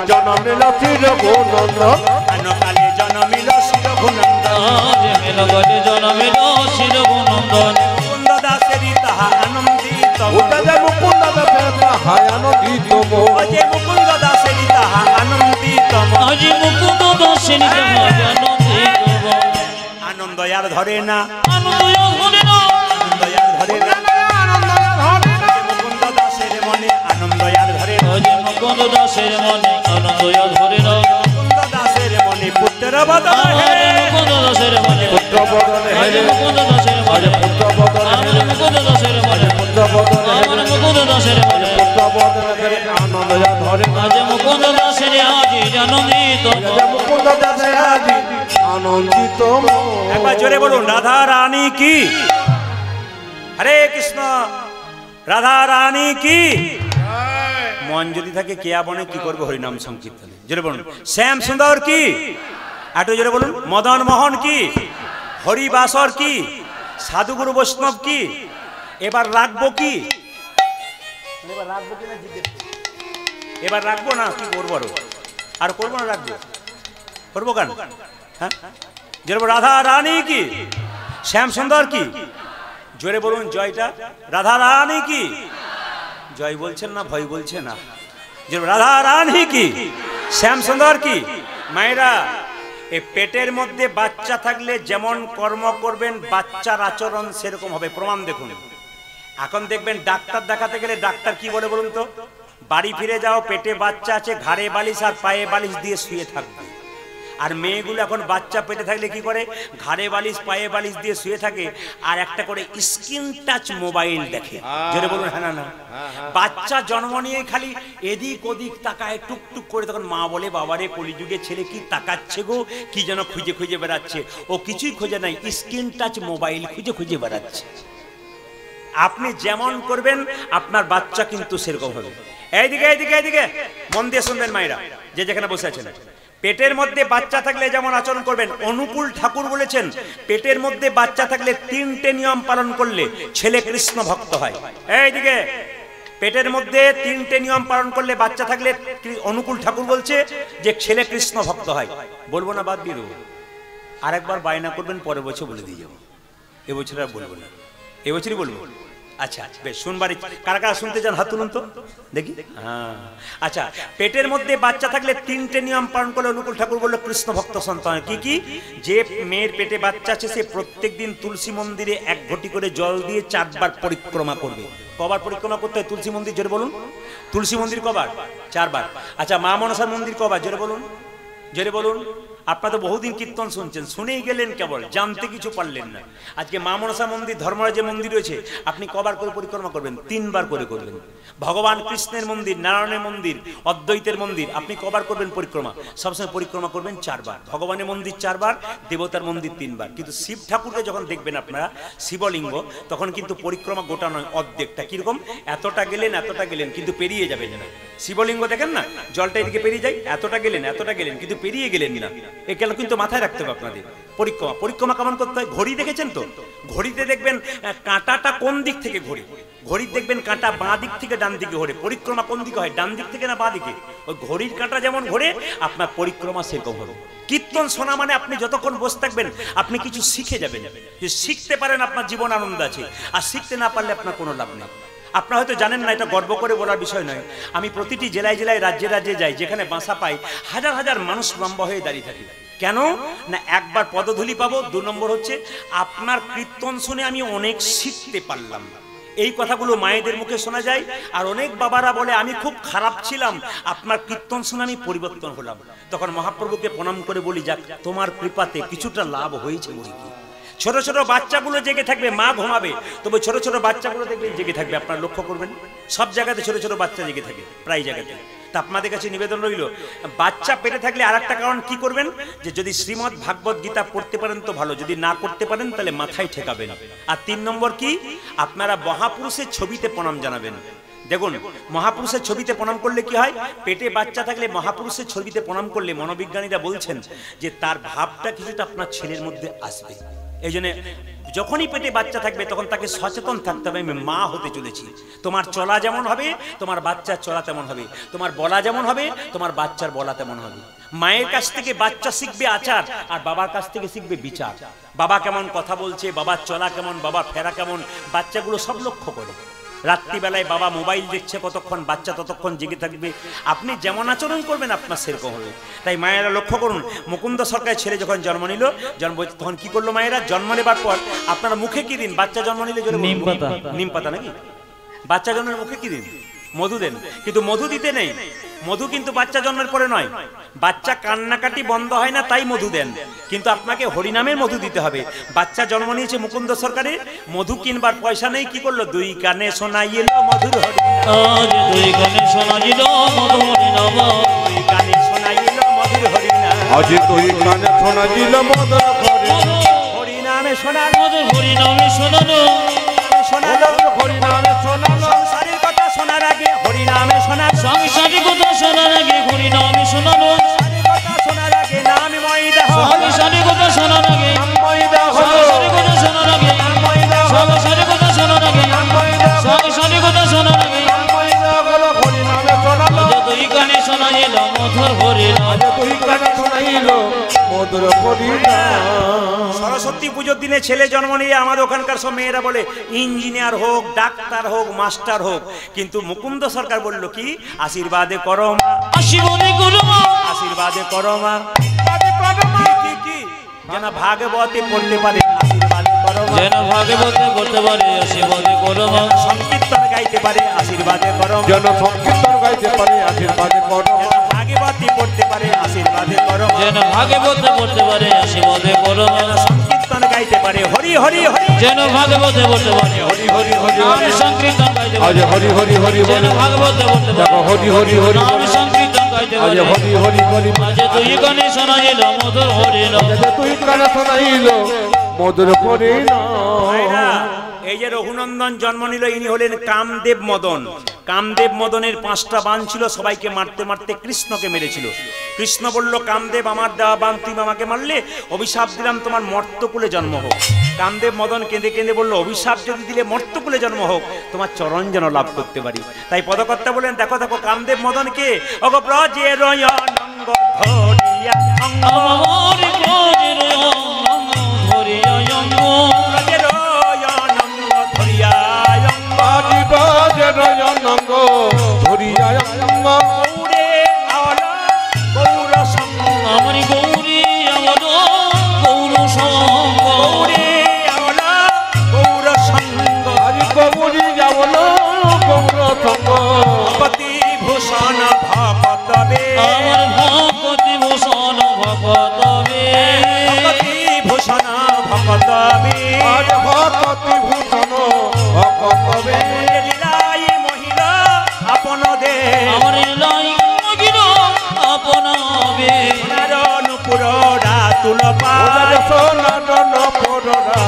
জন্মিল শ্রী রঘুনন্দন, হেন কালে জন্মিল শ্রী রঘুনন্দন, হেন কালে জন্মিল শ্রী রঘুনন্দন, মুকুন্দ দাসেরি তাহা আনন্দিত, মুকুন্দ দাসের তাহা আনন্দিত, যে মুকুন্দ দাসেরি তাহা আনন্দিত, আজি মুকুন্দ দাসেরি তাহা আনন্দিত, আনন্দ আর ধরে না, আনন্দ ধরে না, আনন্দ আর ধরে না, মুকুন্দ দাসের মনে আনন্দ আর ধরে না, আজি মুকুন্দ দাসের মনে আনন্দ ধরে না, মুকুন্দ দাসের মনে পুত্র বদন হে, মুকুন্দ দাসের মনে পুত্র বদন হে, মুকুন্দ দাসের মনে পুত্র বদন হে, মুকুন্দ দাসের মনে পুত্র বদন হে, মুকুন্দ দাসের মনে পুত্র বদন হে, আনন্দ ধরে না, আজ মুকুন্দ দাসের আজি আনন্দিত, মুকুন্দ দাসের আজি আনন্দিত। একবার জোরে বলুন রাধা রানী কি, হরে কৃষ্ণ, রাধা রানী কি। মন যদি থাকে কেয়া বনে কি করবো হরিনাম সংকীর্তনে, জোরে বলুন। শ্যাম সুন্দর কি, একটু জোরে বলুন। মদন মোহন কি, হরিবাসর কি, সাধুগুরু বৈষ্ণব কি। এবার রাখবো কি, এবার রাখবো কি না জিজ্ঞেস, এবার রাখবো না কি করবো আর করবো না, রাখবো, করবো কেন? হ্যাঁ জোরে বলুন রাধা রানী কি, শ্যাম সুন্দর কি, জোরে বলুন জয়টা। রাধা রানী কি, জয় বলছেন না ভয় বলছে না, রাধা রানী কি, শ্যাম সুন্দর কি। মায়েরা এই পেটের মধ্যে বাচ্চা থাকলে যেমন কর্ম করবেন বাচ্চার আচরণ সেরকম হবে। প্রমাণ দেখুন, এখন দেখবেন ডাক্তার দেখাতে গেলে ডাক্তার কি বলে বলুন তো, বাড়ি ফিরে যাও, পেটে বাচ্চা আছে, ঘাড়ে বালিশ আর পায়ে বালিশ দিয়ে শুয়ে থাকবে। আর মেয়েগুলো এখন বাচ্চা পেটে থাকলে কি করে, ঘাড়ে বালিশ পায়ে বালিশ দিয়ে শুয়ে থাকে, আর একটা করে স্ক্রিন টাচ মোবাইল দেখে। জোরে বলুন হ্যাঁ না না। বাচ্চা জন্ম নিয়ে খালি এদিক ওদিক তাকায় টুকটুক করে, তখন মা বলে বাবারে কলিযুগে ছেলে কি তাকাচ্ছে গো, কি যেন খুঁজে খুঁজে বেড়াচ্ছে। ও কিছুই খোঁজে নাই, স্ক্রিন টাচ মোবাইল খুঁজে খুঁজে বেড়াচ্ছে। আপনি যেমন করবেন আপনার বাচ্চা কিন্তু সেরকম হবে। এইদিকে এইদিকে এইদিকে মন দিয়ে শুনবেন মায়েরা, যে যেখানে বসে আছেন। পেটের মধ্যে বাচ্চা থাকলে যেমন আচরণ করবেন, অনুকূল ঠাকুর বলেছেন পেটের মধ্যে বাচ্চা থাকলে 3টে নিয়ম পালন করলে ছেলে কৃষ্ণ ভক্ত হয়। এইদিকে পেটের মধ্যে 3টে নিয়ম পালন করলে বাচ্চা থাকলে অনুকূল ঠাকুর বলছে যে ছেলে কৃষ্ণ ভক্ত হয়। বলবো না, বাদ দিয়ে দেবো। আরেকবার বায়না করবেন, পরের বছর বলে দিয়ে যাবো, এবছর আর বলবো না। এবছরই বলবো। আচ্ছা বেশ, শুনবারই কারা কারা শুনতে চান হাত তুলুন তো দেখি। হ্যাঁ আচ্ছা, পেটের মধ্যে বাচ্চা থাকলে 3টে নিয়ম পালন করলে অনুকূল ঠাকুর বললো কৃষ্ণ ভক্ত সন্তান। কি কি? যে মেয়ের পেটে বাচ্চা আছে সে প্রত্যেক দিন তুলসী মন্দিরে 1 ঘটি করে জল দিয়ে 4 বার পরিক্রমা করবে। কবার পরিক্রমা করতে হয় তুলসী মন্দির? জোরে বলুন। তুলসী মন্দির কবার? 4 বার। আচ্ছা, মা মনসা মন্দির কবার? জোরে বলুন, জোরে বলুন। আপনারা তো বহুদিন কীর্তন শুনছেন, শুনেই গেলেন কেবল, জানতে কিছু পারলেন না। আজকে মা মনসা মন্দির, ধর্মরাজের মন্দির রয়েছে, আপনি কবার করে পরিক্রমা করবেন? 3 বার করে করবেন। ভগবান কৃষ্ণের মন্দির, নারায়ণের মন্দির, অদ্বৈতের মন্দির আপনি কবার করবেন পরিক্রমা? সবসময় পরিক্রমা করবেন 4 বার। ভগবানের মন্দির 4 বার, দেবতার মন্দির 3 বার। কিন্তু শিব ঠাকুরকে যখন দেখবেন আপনারা, শিবলিঙ্গ, তখন কিন্তু পরিক্রমা গোটা নয়, অর্ধেকটা। কিরকম? এতটা গেলেন, এতটা গেলেন, কিন্তু পেরিয়ে যাবেন না। শিবলিঙ্গ দেখেন না, জলটা এদিকে পেরিয়ে যায়, এতটা গেলেন, এতটা গেলেন, কিন্তু পেরিয়ে গেলেন না। এ গেল কিন্তু মাথায় রাখতে হবে আপনাদের। পরিক্রমা কেমন করতে হয়? ঘড়ি দেখেছেন তো? ঘড়িতে দেখবেন কাঁটাটা কোন দিক থেকে ঘড়ি, ঘড়ির দেখবেন কাঁটা বাঁ দিক থেকে ডান দিকে ঘোরে। পরিক্রমা কোন দিকে হয়? ডান দিক থেকে না বাঁ দিকে? ওই ঘড়ির কাঁটা যেমন ঘোরে, আপনার পরিক্রমা সেরকম হবে। কীর্তন শোনা মানে আপনি যতক্ষণ বসে থাকবেন আপনি কিছু শিখে যাবেন। যে শিখতে পারেন আপনার জীবন আনন্দ আছে, আর শিখতে না পারলে আপনার কোনো লাভ নেই। আপনারা হয়তো জানেন না, এটা গর্ব করে বলার বিষয় নয়। আমি প্রতিটি জেলায় জেলায়, রাজ্যে রাজ্যে যাই, যেখানে বাসা পাই, হাজার হাজার মানুষ লম্বা হয়ে দাঁড়িয়ে থাকে। কেন না? একবার পদধূলি পাবো, 2 নম্বর হচ্ছে আপনার কীর্তন শুনে আমি অনেক শিখতে পারলাম। এই কথাগুলো মায়েদের মুখে শোনা যায়। আর অনেক বাবারা বলে আমি খুব খারাপ ছিলাম, আপনার কীর্তন শুনে আমি পরিবর্তন হলাম। তখন মহাপ্রভুকে প্রণাম করে বলি, যাক তোমার কৃপাতে কিছুটা লাভ হয়েছে। বলি কি, ছোট ছোট বাচ্চাগুলো জেগে থাকবে, মা ঘুমাবে, তবে ছোট ছোট বাচ্চাগুলো দেখবেন জেগে থাকবে। আপনারা লক্ষ্য করবেন সব জায়গাতে ছোট ছোট বাচ্চা জেগে থাকে, প্রায় জায়গাতে। তা আপনাদের কাছে নিবেদন রইল, বাচ্চা পেটে থাকলে আর একটা কারণ কি করবেন, যে যদি শ্রীমদ্ ভাগবত গীতা পড়তে পারেন তো ভালো, যদি না করতে পারেন তাহলে মাথায় ঠেকাবেন। আর 3 নম্বর কি, আপনারা মহাপুরুষের ছবিতে প্রণাম জানাবেন। দেখুন, মহাপুরুষের ছবিতে প্রণাম করলে কি হয়? পেটে বাচ্চা থাকলে মহাপুরুষের ছবিতে প্রণাম করলে মনোবিজ্ঞানীরা বলছেন যে তার ভাবটা কিছুটা আপনার ছেলের মধ্যে আসবে। এই জন্য যখনই পেটে বাচ্চা থাকবে তখন তাকে সচেতন থাকতে হবে, আমি মা হতে চলেছি। তোমার চলা যেমন হবে তোমার বাচ্চার চলা তেমন হবে, তোমার বলা যেমন হবে তোমার বাচ্চার বলা তেমন হবে। মায়ের কাছ থেকে বাচ্চা শিখবে আচার, আর বাবার কাছ থেকে শিখবে বিচার। বাবা কেমন কথা বলছে, বাবার চলা কেমন, বাবার ফেরা কেমন, বাচ্চাগুলো সব লক্ষ্য করে। রাত্রিবেলায় বাবা মোবাইল দেখছে কতক্ষণ, বাচ্চা ততক্ষণ জেগে থাকবে। আপনি যেমন আচরণ করবেন আপনার সেরকম হবে। তাই মায়েরা লক্ষ্য করুন, মুকুন্দ সরকারের ছেলে যখন জন্ম নিল, তখন কি করলো মায়েরা? জন্ম নেবার পর আপনারা মুখে কি দিন? বাচ্চা জন্ম নিলে নিম পাতা। নিম পাতা নাকি? বাচ্চা জন্মের মুখে কি দিন? মধু দেন। কিন্তু মধু দিতে নেই, মধু কিন্তু বাচ্চা জন্মের পরে নয়। বাচ্চা কান্নাকাটি বন্ধ হয় না তাই মধু দেন, কিন্তু আপনাকে হরিনামের মধু দিতে হবে। বাচ্চা জন্ম নিয়েছে মুকুন্দ সরকারের, মধু কিনবার পয়সা নেই, কি করলো? 2 কানে শোনাইল মধুর হরিনাম, 2 কানে শোনাইল মধুর হরিনাম, 2 কানে শোনাইল মধুর হরিনাম, আজ 2 কানে শোনাইল মধুর হরিনামে শোনাল, মধুর হরিনামে শোনালো, শোনালো হরিনামে শোনালো। সংসারের কথা শোনার আগে হরিনামে শোনাল, সংসারের কথা শোনার আগে হরিনামে শোনালো, সংসারের কথা শোনার আগে নামময় দেহ, সংসারের কথা শোনার আগে, নামময় দেহ, সংসারের কথা শোনার আগে, নামময় দেহ, সংসারের কথা শোনার আগে, নামময় দেহ, সংসারের কথা শোনার আগে, নামময় দেহ হলো হরিনামে শোনালো। আজ 2 কানে শোনাইল মধুর হরিনাম, আজ 2 কানে শোনাইল মধুর হরিনাম। সরস্বতী পুজোর দিনে ছেলে জন্ম নিয়ে আমাদের ওখানকার সব মেয়েরা বলে ইঞ্জিনিয়ার হোক, ডাক্তার হোক, মাস্টার হোক, কিন্তু মুকুন্দ সরকার বলল কি? আশীর্বাদে করো মা, আশীর্বাদে করো মা, আশীর্বাদে করো মা, কি যেন ভাগবতে পড়তে পারে, আশীর্বাদে করো মা, যেন ভাগবতে পড়তে পারে, আশীর্বাদে করো মা, সংকীর্তন গাইতে পারে, আশীর্বাদে করো মা, যেন সংকীর্তন গাইতে পারে, আশীর্বাদে করো মা, ভাগবতে পড়তে পারে, আশীর্বাদে করো মা, যেন ভাগবতে পড়তে পারে, আশীর্বাদে করো মা, সংকীর্তন গাইতে পারে, হরি হরি হরি, যেন ভাগবতে পড়তে পারে, হরি হরি হরি নাম হরি, সংকীর্তন গাইতে আজ পারে, হরি হরি হরি যেন বলে, ভাগবতে পড়তে দেখো পারে, হরি হরি হরি নাম বলে, সংকীর্তন গাইতে আজ পারে, হরি হরি হরি, আজ 2 কানে শোনাইল মধুর হরিনাম, আজ 2 কানে শোনাইল মধুর হরিনাম। এই যে রঘুনন্দন জন্ম নিল, ইনি হলেন কামদেব মদন। কামদেব মদনের 5টা বাণ ছিল, সবাইকে মারতে মারতে কৃষ্ণকে মেরেছিল। কৃষ্ণ বলল, কামদেব আমার দেওয়া বাণ তুমি আমাকে মারলে, অভিশাপ দিলাম তোমার মর্তকুলে জন্ম হোক। কামদেব মদন কেঁদে কেঁদে বলল, অভিশাপ যদি দিলে মর্তকুলে জন্ম হোক, তোমার চরণ যেন লাভ করতে পারি। তাই পদকর্তা বলেন, দেখো দেখো কামদেব মদনকে, অগ ব্রজের অঙ্গ ধরিয়া অঙ্গ, আমার ব্রজের অঙ্গ ধরিয়া অঙ্গ, ব্রজের অঙ্গ অনঙ্গ ধরিয়া গৌরে আওয়াল গৌর সঙ্গ আমার গৌরী আমার গৌর সঙ্গ গৌরে আওয়াল গৌর সঙ্গ আজ গৌরী যাবল গৌর সঙ্গ ভকতি ভূষণ ভকতবে আমার ভকতি ভূষণ ভকতবে ভকতি ভূষণ ভকতবে আজ ভকতি ভূষণ ভকতবে লীলাই মহিলা আপন দে আমার লাই মগির আপনাবে সোনার নুপুর রাতুল পায় সনাতন পররা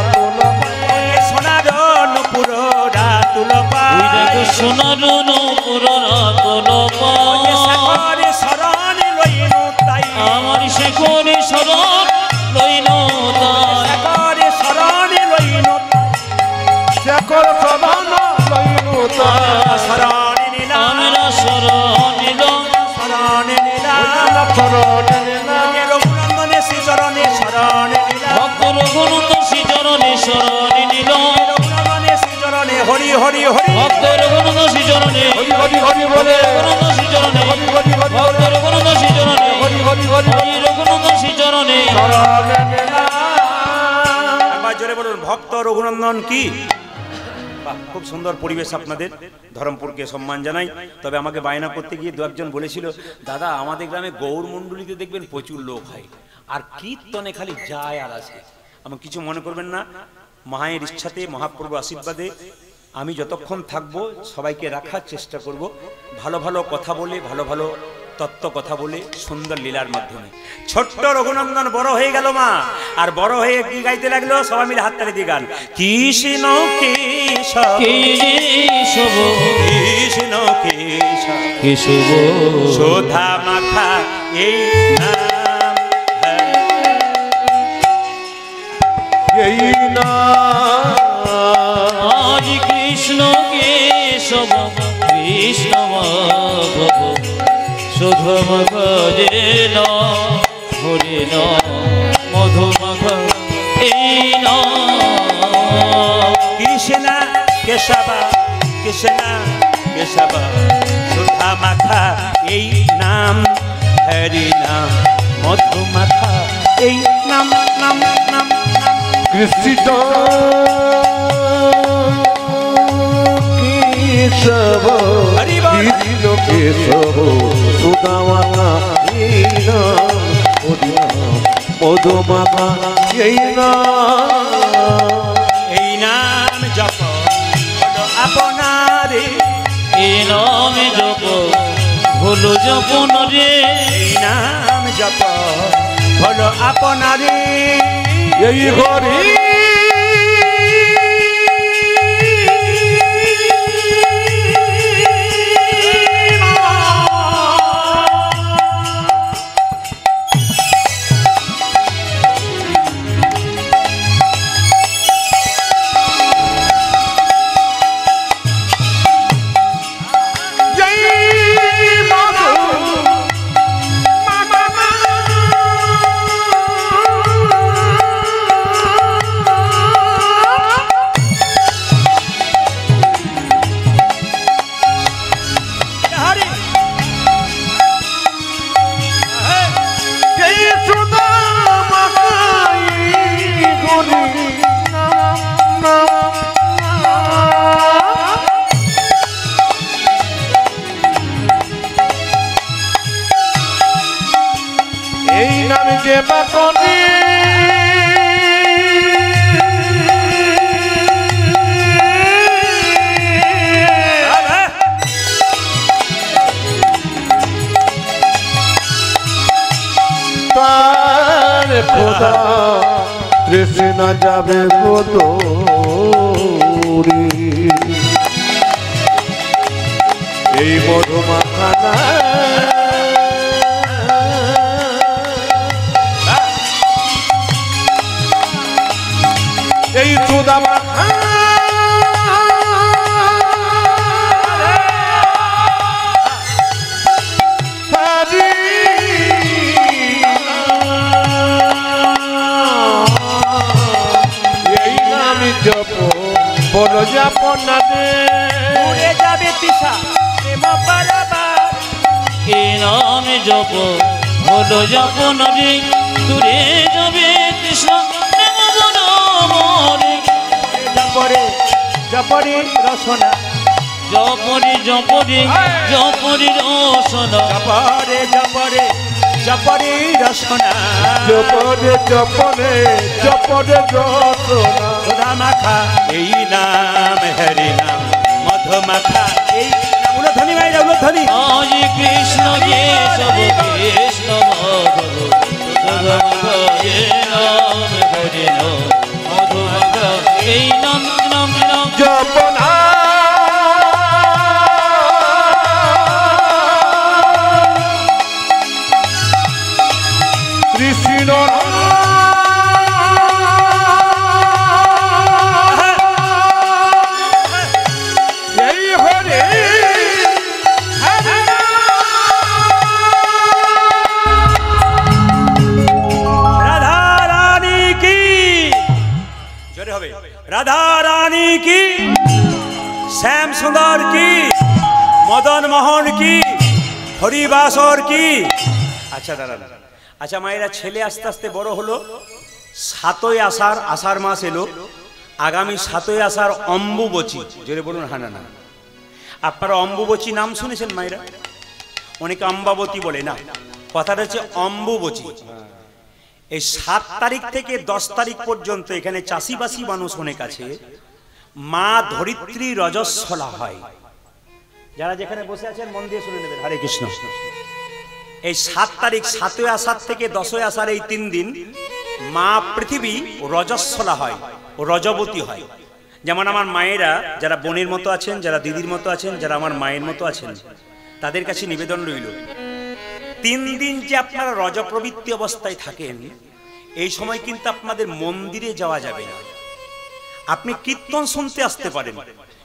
সোনার নুপুর রাতুল ওই পায় দেখো সোনার নূপুর রাতল পায় শেখরে শরণ লইনু তাই আমার শেখরে শরণ লইল তাই শেখরে শরণ লইনু শেখর সদান লইনু শরণ নীলা আমরা শরণ নিল শরণ নীলা শরণ নীলা রঘুনন্দনে শ্রীচরণে শরণ নীলা ভক্ত রঘুনন্দ শ্রীচরণে শরণ নিল রঘুনন্দনে শ্রীচরণে হরি হরি হরি ভক্ত রঘুনন্দ শ্রীচরণে হরি হরি হরি বলে রঘুনন্দ শ্রীচরণে হরি হরি হরি ভক্ত রঘুনন্দ শ্রীচরণে হরি হরি হরি হরি রঘুনন্দ শ্রীচরণে শরণ নীলা একবার জোরে বলুন ভক্ত রঘুনন্দন কি বাহ, খুব সুন্দর পরিবেশ আপনাদের ধরমপুরকে সম্মান জানাই। তবে আমাকে বায়না করতে গিয়ে দু একজন বলেছিল, দাদা আমাদের গ্রামে গৌর মণ্ডলীতে দেখবেন প্রচুর লোক হয় আর কীর্তনে খালি যায় আর আসে। আমার কিছু মনে করবেন না, মায়ের ইচ্ছাতে মহাপ্রভু আশীর্বাদে আমি যতক্ষণ থাকবো সবাইকে রাখার চেষ্টা করব, ভালো ভালো কথা বলে ভালো ভালো তত্ত্ব কথা বলে সুন্দর লীলার মাধ্যমে। ছোট্ট রঘুনন্দন বড় হয়ে গেল মা, আর বড় হয়ে কি গাইতে লাগলো, সবাই মিলে হাততালি দিয়ে গান, কৃষ্ণ কেশব কেশব কৃষ্ণ কেশব কেশব শোধা মাখা এই নাম এই না আজ কৃষ্ণ কেশব কৃষ্ণ মাধব শুধম গজে ন হরে ন মধুমখ এই ন কৃষ্ণ কেশব কৃষ্ণ কেশব শোধা মাখা এই নাম হরি নাম মধু মাখা এই নাম নাম নাম নাম কৃষ্ণ কেশব হরি বল। কৃষ্ণ কেশব সুদামানা এই নাম মধুমাখা এই নাম এই নাম জপ হলো আপনারে এই নামে জপ ভুলো জপন রে এই নাম জপ হলো আপনারে এই হরি হরি এই সুদামাখা এই হরি নাম নাম নাম এই নাম যে বাকনি তার খোদা তৃষ্ণা যাবে কত এই মধুমাখানা এই সুদামা এই নাম যাব না রে উড়ে যাবে তৃষা প্রেম পারাবার এ নাম জপ হলো যাব না রে দূরে যাবে তৃষ্ণা প্রেম গুণ মরে জপরে জপরে রসনা জপরে জপরে জপরে রসনা জপরে জপরে জপরে রসনা জপরে জপরে জপরে রসনা সুধা মাখা এই নাম হরি নাম মধু মাখা এই উলধ্বনি মাইরা উলধ্বনি আজ কৃষ্ণ কেশব কৃষ্ণ মাধব হরে নাম হরে নাম মধু মাখা এই নাম নাম নাম জপনা কৃষ্ণ এই হরে রাধা রানী কি জোরে হবে রাধা রানী কি শ্যাম সুন্দর কি মদন মোহন কি হরিবাসর কি আচ্ছা দাদা আচ্ছা মায়েরা ছেলে আস্তে আস্তে বড় হলো 7ই আষাঢ় আষাঢ় মাস এলো আগামী 7ই আষাঢ় অম্বুবচী জোরে বলুন হানা না আপনারা অম্বুবচী নাম শুনেছেন মায়েরা অনেকে অম্বাবতী বলে না কথাটা হচ্ছে অম্বুবচী এই 7 তারিখ থেকে 10 তারিখ পর্যন্ত এখানে চাষিবাসী মানুষ অনেক আছে মা ধরিত্রী রজস্বলা হয় যারা যেখানে বসে আছেন মন দিয়ে শুনে নেবেন হরে কৃষ্ণ এই 7 তারিখ 7ই আষাঢ় থেকে 10ই আষাঢ় এই 3 দিন মা পৃথিবী রজস্বলা হয় ও রজবতী হয় যেমন আমার মায়েরা যারা বোনের মতো আছেন যারা দিদির মতো আছেন যারা আমার মায়ের মতো আছেন তাদের কাছে নিবেদন রইল 3 দিন যে আপনারা রজপ্রবৃত্তি অবস্থায় থাকেন এই সময় কিন্তু আপনাদের মন্দিরে যাওয়া যাবে না আপনি কীর্তন শুনতে আসতে পারেন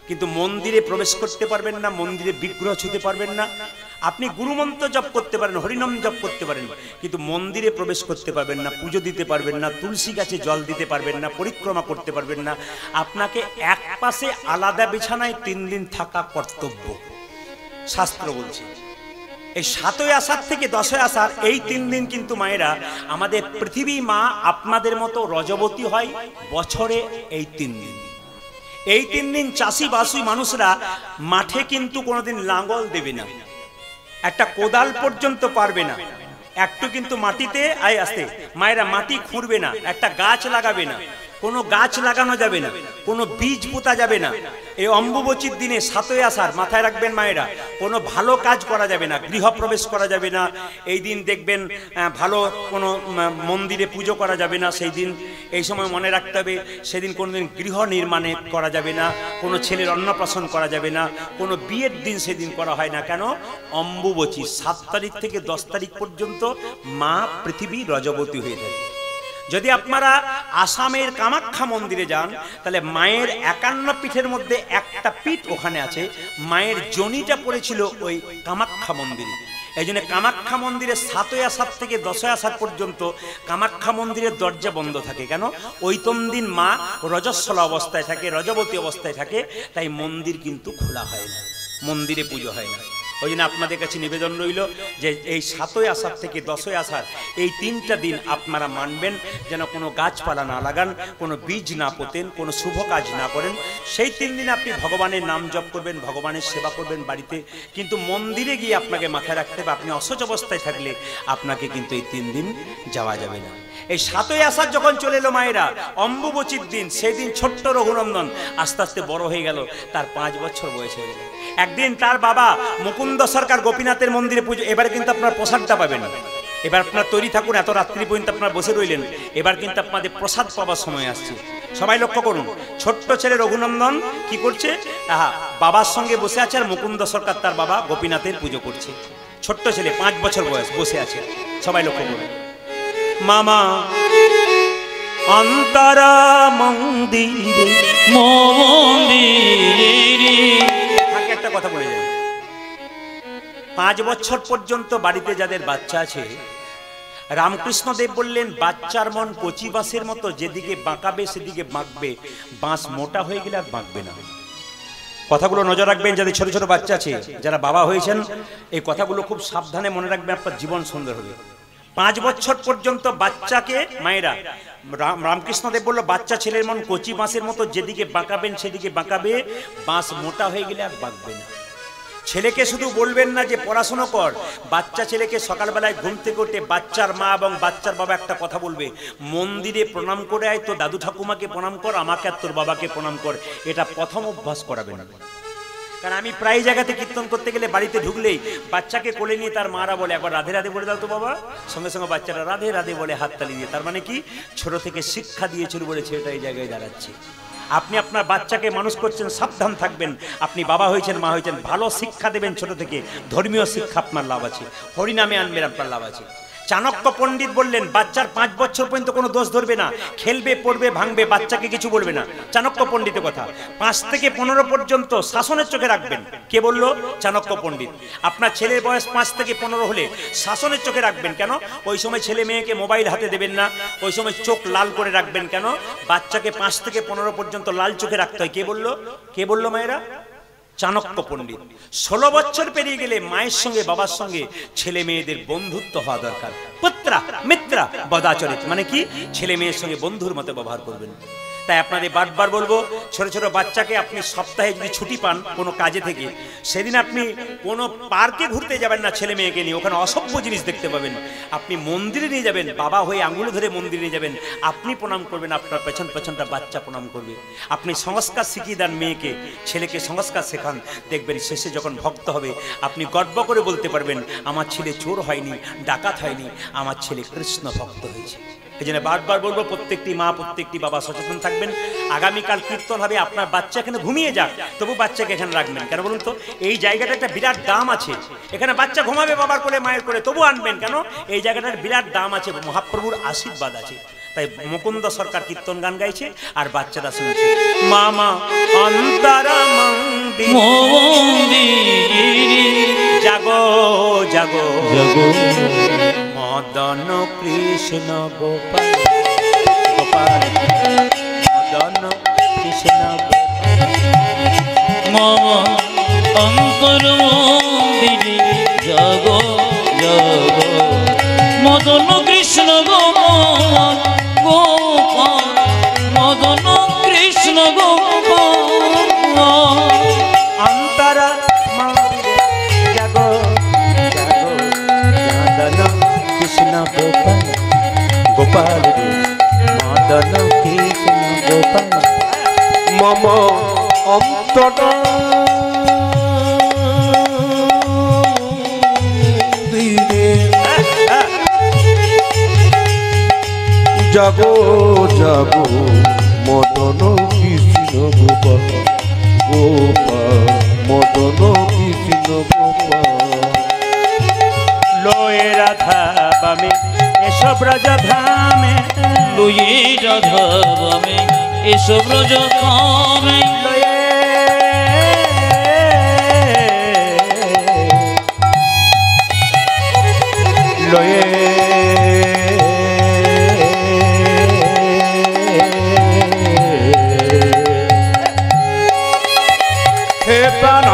কিন্তু মন্দিরে প্রবেশ করতে পারবেন না মন্দিরে বিগ্রহ ছুঁতে পারবেন না আপনি গুরুমন্ত্র জপ করতে পারেন হরিনাম জপ করতে পারেন কিন্তু মন্দিরে প্রবেশ করতে পারবেন না পুজো দিতে পারবেন না তুলসী গাছে জল দিতে পারবেন না পরিক্রমা করতে পারবেন না আপনাকে এক পাশে আলাদা বিছানায় 3 দিন থাকা কর্তব্য শাস্ত্র বলছে এই 7ই আষাঢ় থেকে 10ই আষাঢ় এই 3 দিন কিন্তু মায়েরা আমাদের পৃথিবী মা আপনাদের মতো রজবতী হয় বছরে এই 3 দিন এই 3 দিন চাষিবাসী মানুষরা মাঠে কিন্তু কোনোদিন লাঙ্গল দেবে না একটা কোদাল পর্যন্ত পারবে না একটু কিন্তু মাটিতে আসতে মায়েরা মাটি খুঁড়বে না একটা গাছ লাগাবে না কোনো গাছ লাগানো যাবে না কোনো বীজ পোতা যাবে না এই অম্বুবচীর দিনে 7ই আষাঢ় মাথায় রাখবেন মায়েরা কোনো ভালো কাজ করা যাবে না গৃহপ্রবেশ করা যাবে না এই দিন দেখবেন ভালো কোনো মন্দিরে পুজো করা যাবে না সেই দিন এই সময় মনে রাখতে হবে সেদিন কোনোদিন গৃহ নির্মাণে করা যাবে না কোনো ছেলের অন্নপ্রাশন করা যাবে না কোনো বিয়ের দিন সেদিন করা হয় না কেন অম্বুবচী 7 তারিখ থেকে 10 তারিখ পর্যন্ত মা পৃথিবী রজবতী হয়ে থাকে যদি আপনারা আসামের কামাখ্যা মন্দিরে যান তাহলে মায়ের 51 পীঠের মধ্যে একটা পীঠ ওখানে আছে মায়ের জনিটা পড়েছিল ওই কামাখ্যা মন্দিরে এই জন্য কামাখ্যা মন্দিরে 7ই আষাঢ় থেকে 10ই আষাঢ় পর্যন্ত কামাখ্যা মন্দিরের দরজা বন্ধ থাকে কেন ওই 3 দিন মা রজস্বলা অবস্থায় থাকে রজবতী অবস্থায় থাকে তাই মন্দির কিন্তু খোলা হয় না মন্দিরে পুজো হয় না ওই জন্য আপনাদের কাছে নিবেদন রইল যে এই 7ই আষাঢ় থেকে 10ই আষাঢ় এই 3টা দিন আপনারা মানবেন যেন কোনো গাছপালা না লাগান কোনো বীজ না পোতেন কোনো শুভ কাজ না করেন সেই 3 দিন আপনি ভগবানের নাম জপ করবেন ভগবানের সেবা করবেন বাড়িতে কিন্তু মন্দিরে গিয়ে আপনাকে মাথায় রাখতে হবে আপনি অসুচ অবস্থায় থাকলে আপনাকে কিন্তু এই 3 দিন যাওয়া যাবে না এই 7ই আষাঢ় যখন চলে এলো মায়েরা অম্বুবচীর দিন সেই দিন ছোট্ট রঘুনন্দন আস্তে আস্তে বড় হয়ে গেল তার 5 বছর বয়স হয়ে গেল একদিন তার বাবা মুকুন্দ সরকার গোপীনাথের মন্দিরে পুজো এবারে কিন্তু আপনার প্রসাদটা পাবেন এবার আপনার তৈরি থাকুন এত রাত্রি পর্যন্ত আপনার বসে রইলেন এবার কিন্তু আপনাদের প্রসাদ পাওয়ার সময় আসছে সবাই লক্ষ্য করুন ছোট্ট ছেলে রঘুনন্দন কি করছে বাবার সঙ্গে বসে আছে আর মুকুন্দ সরকার তার বাবা গোপীনাথের পুজো করছে ছোট্ট ছেলে 5 বছর বয়স বসে আছে সবাই লক্ষ্য করুন মামা অন্তরা মন্দিরে মন্দিরে একটা কথা বলে যাই 5 বছর পর্যন্ত বাড়িতে যাদের বাচ্চা আছে রামকৃষ্ণ দেব বললেন বাচ্চার মন কচি বাঁশের মতো, যেদিকে বাঁকাবে সেদিকে বাঁকবে, বাঁশ মোটা হয়ে গেলে আর বাঁকবে না। কথাগুলো নজর রাখবেন, যাদের ছোট ছোট বাচ্চা আছে, যারা বাবা হয়েছেন, এই কথাগুলো খুব সাবধানে মনে রাখবেন, আপনার জীবন সুন্দর হবে। 5 বছর পর্যন্ত বাচ্চাকে মায়েরা, রামকৃষ্ণ দেব বলল বাচ্চা ছেলের মন কচি বাঁশের মতো, যেদিকে বাঁকাবেন সেদিকে বাঁকাবে, বাঁশ মোটা হয়ে গেলে আর বাঁকবে না। ছেলেকে শুধু বলবেন না যে পড়াশোনা কর, বাচ্চা ছেলেকে সকালবেলায় ঘুম থেকে উঠে বাচ্চার মা এবং বাচ্চার বাবা একটা কথা বলবে, মন্দিরে প্রণাম করে আয়, তো দাদু ঠাকুমাকে প্রণাম কর, আমাকে আর তোর বাবাকে প্রণাম কর। এটা প্রথম অভ্যাস করাবেন। কারণ আমি প্রায় জায়গাতে কীর্তন করতে গেলে বাড়িতে ঢুকলেই বাচ্চাকে কোলে নিয়ে তার মারা বলে একবার রাধে রাধে বলে দাও তো বাবা, সঙ্গে সঙ্গে বাচ্চাটা রাধে রাধে বলে হাততালি দিয়ে, তার মানে কি ছোট থেকে শিক্ষা দিয়েছিল বলে ছেলেটা এই জায়গায় দাঁড়াচ্ছে। আপনি আপনার বাচ্চাকে মানুষ করছেন, সাবধান থাকবেন। আপনি বাবা হয়েছেন, মা হয়েছেন, ভালো শিক্ষা দেবেন ছোট থেকে, ধর্মীয় শিক্ষা আপনার লাভ আছে, হরিনামে আনবেন আপনার লাভ আছে। চাণক্য পণ্ডিত বললেন বাচ্চার 5 বছর পর্যন্ত কোনো দোষ ধরবে না, খেলবে পড়বে ভাঙবে, বাচ্চাকে কিছু বলবে না। চাণক্য পণ্ডিতের কথা। 5 থেকে 15 পর্যন্ত শাসনের চোখে রাখবেন। কে বলল? চাণক্য পণ্ডিত। আপনার ছেলের বয়স 5 থেকে 15 হলে শাসনের চোখে রাখবেন। কেন? ওই সময় ছেলে মেয়েকে মোবাইল হাতে দেবেন না, ওই সময় চোখ লাল করে রাখবেন। কেন? বাচ্চাকে 5 থেকে 15 পর্যন্ত লাল চোখে রাখতে হয়। কে বলল? কে বলল মায়েরা? চাণক্য পণ্ডিত। 16 বছর পেরিয়ে গেলে মায়ের সঙ্গে বাবার সঙ্গে ছেলে মেয়েদের বন্ধুত্ব হওয়া দরকার। পুত্রা মিত্রা বদাচরিত, মানে কি? ছেলে মেয়ের সঙ্গে বন্ধুর মতো ব্যবহার করবেন। তাই আপনাদের বারবার বলবো, ছোট ছোট বাচ্চাকে আপনি সপ্তাহে যদি ছুটি পান কোনো কাজে থেকে, সেদিন আপনি কোনো পার্কে ঘুরতে যাবেন না ছেলে মেয়েকে নিয়ে, ওখানে অসভ্য জিনিস দেখতে পাবেন। আপনি মন্দিরে নিয়ে যাবেন, বাবা হয়ে আঙুল ধরে মন্দিরে নিয়ে যাবেন, আপনি প্রণাম করবেন, আপনার পেছন পেছনটা বাচ্চা প্রণাম করবে। আপনি সংস্কার শিখিয়ে দেন মেয়েকে, ছেলেকে সংস্কার শেখান, দেখবেন শেষে যখন ভক্ত হবে আপনি গর্ব করে বলতে পারবেন আমার ছেলে চোর হয়নি, ডাকাত হয়নি, আমার ছেলে কৃষ্ণ ভক্ত হয়েছে। এই জন্য বারবার বলবো, প্রত্যেকটি মা প্রত্যেকটি বাবা সচেতন থাকবেন। আগামীকাল কীর্তন হবে, আপনার বাচ্চা এখানে ঘুমিয়ে যাক, তবু বাচ্চাকে এখানে রাখবেন। কেন বলুন তো? এই জায়গাটা একটা বিরাট দাম আছে। এখানে বাচ্চা ঘুমাবে বাবার কোলে মায়ের কোলে, তবু আনবেন। কেন? এই জায়গাটার বিরাট দাম আছে, মহাপ্রভুর আশীর্বাদ আছে। তাই মুকুন্দ সরকার কীর্তন গান গাইছে আর বাচ্চারা শুনছে। মামা অন্তরা জাগো জাগো জাগো, মদন কৃষ্ণ গোপাল গোপাল, মদন কৃষ্ণ মামা অন্তর মন্দিরে জাগো জাগো, মদন কৃষ্ণ গোপাল গোপাল, মদন কৃষ্ণ গোপাল। অন্তরা মন্দিরে জাগো জাগো, মদন কৃষ্ণ গোপাল গোপাল, মদন কৃষ্ণ গোপাল। মম অন্তর জাগো জাগো, মদন কৃষ্ণ গোপাল গোপাল, মদন কৃষ্ণ গোপাল। লয়ে রাধা বামে এসব রাজা ধামে, লয়ে রাধা বামে এসব ব্রজ ধামে, লয়ে লয়ে হে প্রাণ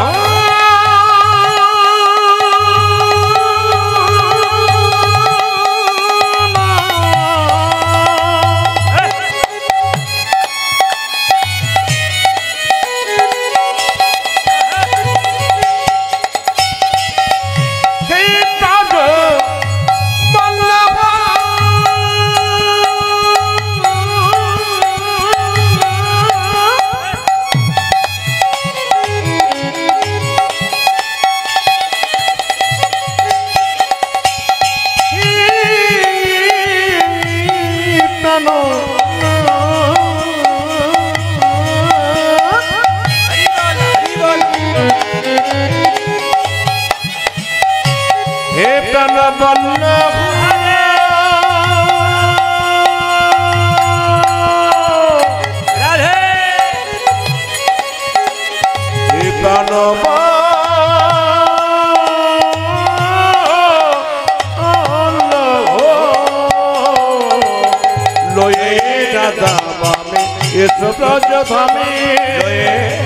ব্রজধামে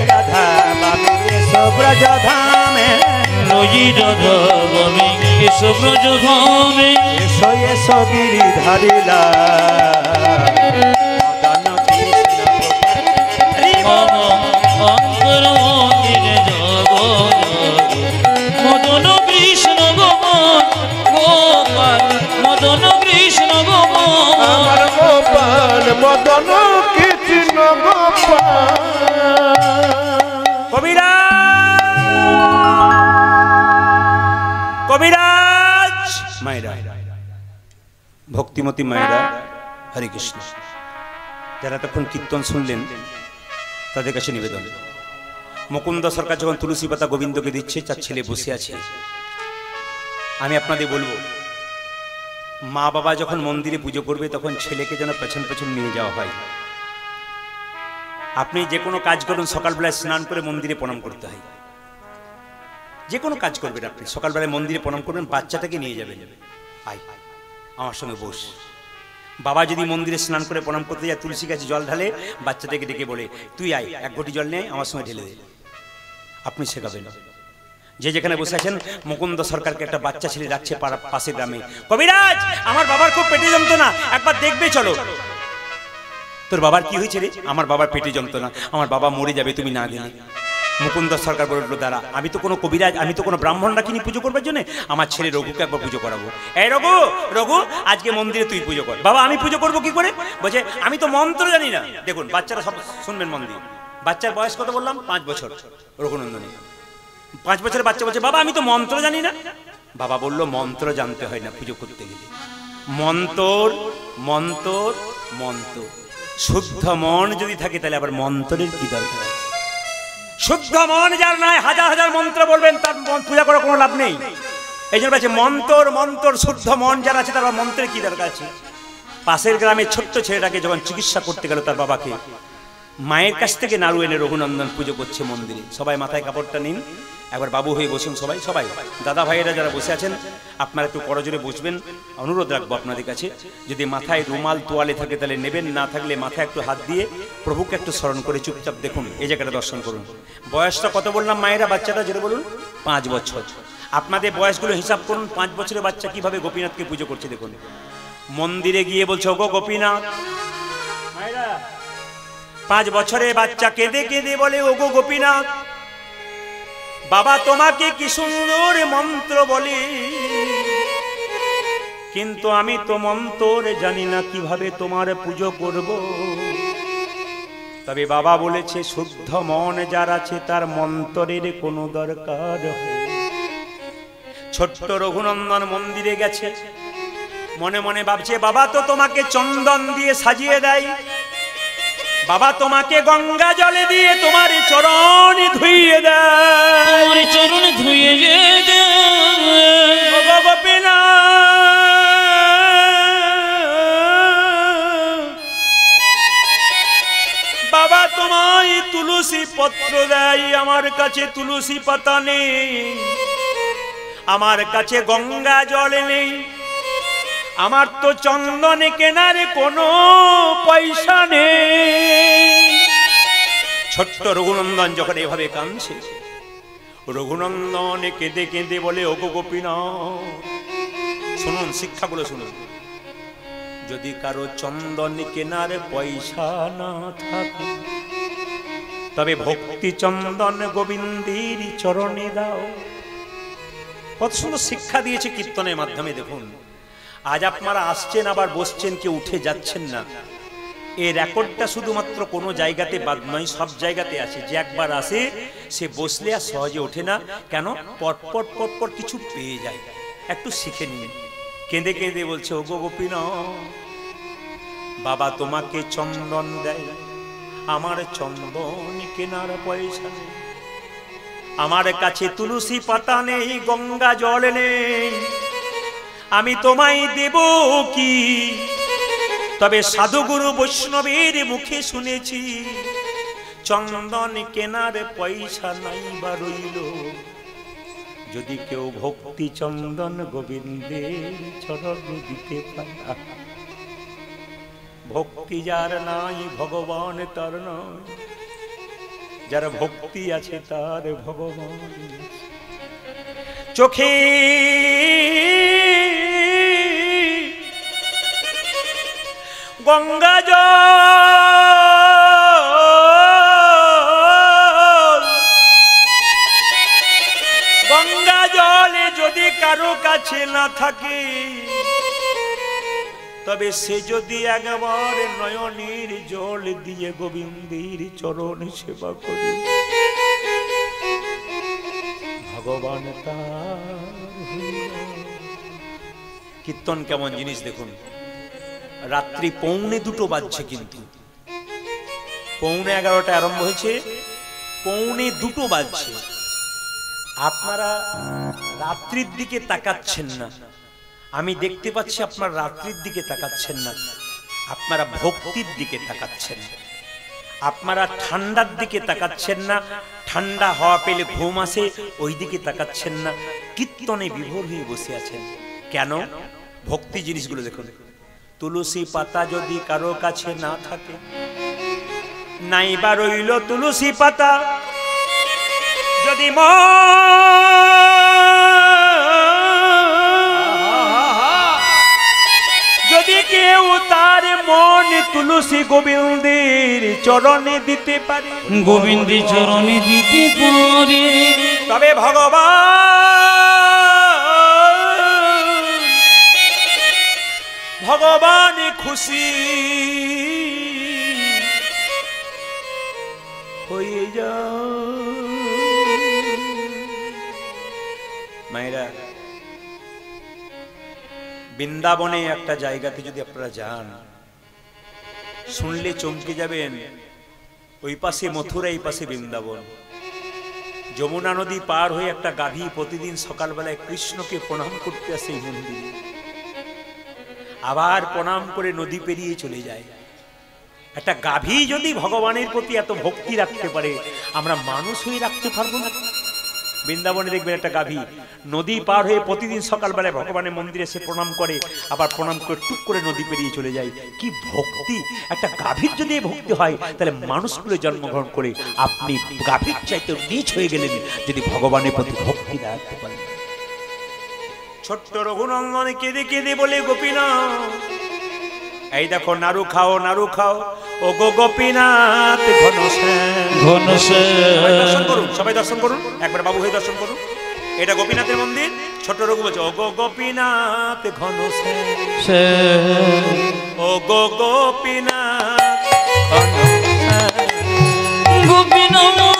রাধা বামে এসো ব্রজধামে লই রাধা বামে এসো ব্রজধামে এসো এসো গিরিধারিলা মদন কৃষ্ণ মম অন্তর মন্দিরে যাব মদন কৃষ্ণ গোপাল মদন কৃষ্ণ গোপাল আমার গোপাল মদন কৃষ্ণ গোপাল কবিরাজ মায়েরা ভক্তিমতী মায়েরা হরে কৃষ্ণ যারা তখন কীর্তন শুনলেন তাদের কাছে নিবেদন মুকুন্দ সরকার যখন তুলসী পাতা গোবিন্দকে দিচ্ছে তার ছেলে বসে আছে আমি আপনাদের বলবো মা বাবা যখন মন্দিরে পুজো করবে তখন ছেলেকে যেন পেছন পেছন নিয়ে যাওয়া হয় আপনি যে কোনো কাজ করুন সকালবেলায় স্নান করে মন্দিরে প্রণাম করতে হয় যে কোনো কাজ করবেন আপনি সকালবেলায় মন্দিরে প্রণাম করবেন বাচ্চাটাকে নিয়ে যাবেন আয় আমার সঙ্গে বস বাবা যদি মন্দিরে স্নান করে প্রণাম করতে যায় তুলসী গাছে জল ঢালে বাচ্চাটাকে ডেকে বলে তুই আয় এক ঘটি জল নেয় আমার সঙ্গে ঢেলে দে আপনি শেখাবেন যে যেখানে বসে আছেন মুকুন্দ সরকারকে একটা বাচ্চা ছেলে রাখছে পাশের গ্রামে কবিরাজ আমার বাবার খুব পেটে যন্ত্রণা একবার দেখবে চলো তোর বাবার কি হয়েছে রে আমার বাবার পেটে যন্ত্রণা আমার বাবা মরে যাবে তুমি না গেলে মুকুন্দ সরকার বলল দাঁড়া আমি তো কোনো কবিরাজ আমি তো কোনো ব্রাহ্মণ রাখিনি পুজো করবার জন্য আমার ছেলে রঘুকে একবার পুজো করাবো এই রঘু রঘু আজকে মন্দিরে তুই পুজো কর বাবা আমি পুজো করবো কি করে বলছে আমি তো মন্ত্র জানি না দেখুন বাচ্চারা সব শুনবেন মন্দির বাচ্চার বয়স কত বললাম 5 বছর রঘুনন্দনী 5 বছরের বাচ্চা বলছে বাবা আমি তো মন্ত্র জানি না বাবা বলল মন্ত্র জানতে হয় না পুজো করতে গেলে মন্তর মন্তর মন্ত্র শুদ্ধ মন যদি থাকে তাহলে আবার মন্ত্রের কি দরকার আছে শুদ্ধ মন যার নাই হাজার হাজার মন্ত্র বলবেন তার পূজা করার কোনো লাভ নেই এই জন্য বলছে মন্তর মন্তর শুদ্ধ মন যার আছে তার মন্ত্রের কি দরকার আছে পাশের গ্রামে ছোট্ট ছেলেটাকে যখন চিকিৎসা করতে গেল তার বাবাকে মায়ের কাছ থেকে নাড়ু এনে রঘুনন্দন পুজো করছে মন্দিরে সবাই মাথায় কাপড়টা নিন একবার বাবু হয়ে বসুন সবাই সবাই দাদা ভাইয়েরা যারা বসে আছেন আপনারা একটু করজোরে বসবেন অনুরোধ রাখবো আপনাদের কাছে যদি মাথায় রুমাল তোয়ালে থাকে তাহলে নেবেন না থাকলে মাথায় একটু হাত দিয়ে প্রভুকে একটু স্মরণ করে চুপচাপ দেখুন এই জায়গাটা দর্শন করুন বয়সটা কত বললাম মায়েরা বাচ্চাটা যেটা বলুন 5 বছর আপনাদের বয়সগুলো হিসাব করুন 5 বছরের বাচ্চা কিভাবে গোপীনাথকে পুজো করছে দেখুন মন্দিরে গিয়ে বলছে ওগো গোপীনাথ মায়েরা 5 বছরের বাচ্চা কেঁদে কেঁদে বলে ওগো গোপীনাথ বাবা তোমাকে কি সুন্দর মন্ত্র বলি কিন্তু আমি তো মন্ত্র জানি না কিভাবে তোমার পুজো করব তবে বাবা বলেছে শুদ্ধ মন যার আছে তার মন্ত্রের কোনো দরকার ছোট্ট রঘুনন্দন মন্দিরে গেছে মনে মনে ভাবছে বাবা তো তোমাকে চন্দন দিয়ে সাজিয়ে দেয় বাবা তোমাকে গঙ্গা জলে দিয়ে তোমার চরণ ধুইয়ে দেয় তোমার চরণ ধুইয়ে দেয় বাবা তোমায় তুলসী পত্র দেয় আমার কাছে তুলসী পাতা নেই আমার কাছে গঙ্গা জল নেই আমার তো চন্দন কেনার কোনো পয়সা নেই ছোট্ট রঘুনন্দন যখন এভাবে কাঁদছে রঘুনন্দন কেঁদে কেঁদে বলে ওগো গোপীনাথ শুনুন শিক্ষাগুলো শুনুন যদি কারো চন্দন কেনার পয়সা না থাকে তবে ভক্তি চন্দন গোবিন্দের চরণে দাও কত সুন্দর শিক্ষা দিয়েছে কীর্তনের মাধ্যমে দেখুন আজ আপনারা আসছেন আবার বসছেন কেউ উঠে যাচ্ছেন না এই রেকর্ডটা শুধুমাত্র কোনো জায়গাতে বাদ নয় সব জায়গাতে আছে যে একবার আসে সে বসলে আর সহজে ওঠে না কেন পটপট পটপট কিছু পেয়ে যায় একটু শিখে নিন কেঁদে কেঁদে বলছে ওগো গোপীনাথ বাবা তোমাকে চন্দন দেয় আমার চন্দন কেনার পয়সা নেই আমার কাছে তুলসী পাতা নেই গঙ্গা জল নেই আমি তোমায় দেব কি তবে সাধুগুরু বৈষ্ণবের মুখে শুনেছি চন্দন কেনার পয়সা নাই বা রইল যদি কেউ ভক্তি চন্দন গোবিন্দের চরণে দিতে পারে ভক্তি যার নাই ভগবান তার নয়, যার ভক্তি আছে তার ভগবান। চোখে গঙ্গা জল, গঙ্গা জলে যদি কারো কাছে না থাকে, তবে সে যদি একবার নয়নের জল দিয়ে গোবিন্দের চরণ সেবা করে, ভগবান তার। কীর্তন কেমন জিনিস দেখুন। রাত্রি 1:45 বাজছে, কিন্তু 11:15 আরম্ভ হয়েছে, 1:45 বাজছে। আপনারা রাত্রির দিকে তাকাচ্ছেন না, আমি দেখতে পাচ্ছি আপনারা রাত্রির দিকে তাকাচ্ছেন না, আপনারা ভক্তির দিকে তাকাচ্ছেন। আপনারা ঠান্ডার দিকে তাকাচ্ছেন না, ঠান্ডা হওয়া পেলে ঘুম আসে ওই দিকে তাকাচ্ছেন না, কীর্তনে বিভোর হয়ে বসে আছেন। কেন? ভক্তি জিনিসগুলো দেখুন। তুলসী পাতা যদি কারো কাছে না থাকে, নাইবা রইল তুলসী পাতা, যদি যদি কেউ তার মন তুলসী গোবিন্দের চরণে দিতে পারে, গোবিন্দের চরণে দিতে পারে, তবে ভগবান খুশি হয়ে যায়। মায়েরা, বৃন্দাবনে একটা জায়গাতে যদি আপনারা যান, শুনলে চমকে যাবেন। ওই পাশে মথুরা, এই পাশে বৃন্দাবন। যমুনা নদী পার হয়ে একটা গাভী প্রতিদিন সকালবেলায় কৃষ্ণকে প্রণাম করতে আসে এই মন্দিরে, আবার প্রণাম করে নদী পেরিয়ে চলে যায়। একটা গাভী যদি ভগবানের প্রতি এত ভক্তি রাখতে পারে, আমরা মানুষ হয়ে রাখতে পারবো না? বৃন্দাবনে দেখবেন একটা গাভী নদী পার হয়ে প্রতিদিন সকালবেলায় ভগবানের মন্দিরে এসে প্রণাম করে, আবার প্রণাম করে টুক করে নদী পেরিয়ে চলে যায়। কি ভক্তি! একটা গাভীর যদি ভক্তি হয়, তাহলে মানুষগুলো জন্মগ্রহণ করে আপনি গাভীর চাইতে নীচ হয়ে গেলেন যদি ভগবানের প্রতি ভক্তি রাখতে পারেন। ছোট্ট রঘুনন্দন কেঁদে কেঁদে বলে, গোপীনাথ, এই দেখো নাড়ু খাও, নাড়ু খাও, ও গো গোপীনাথ ঘনশ্যাম। দর্শন করুন, সবাই দর্শন করুন, একবার বাবু হয়ে দর্শন করুন। এটা গোপীনাথের মন্দির। ছোট্ট রঘু বলছে, ও গো গোপীনাথ ঘনশ্যাম, ও গো গোপীনাথ ঘনশ্যাম, গোপীনাথ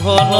ঘন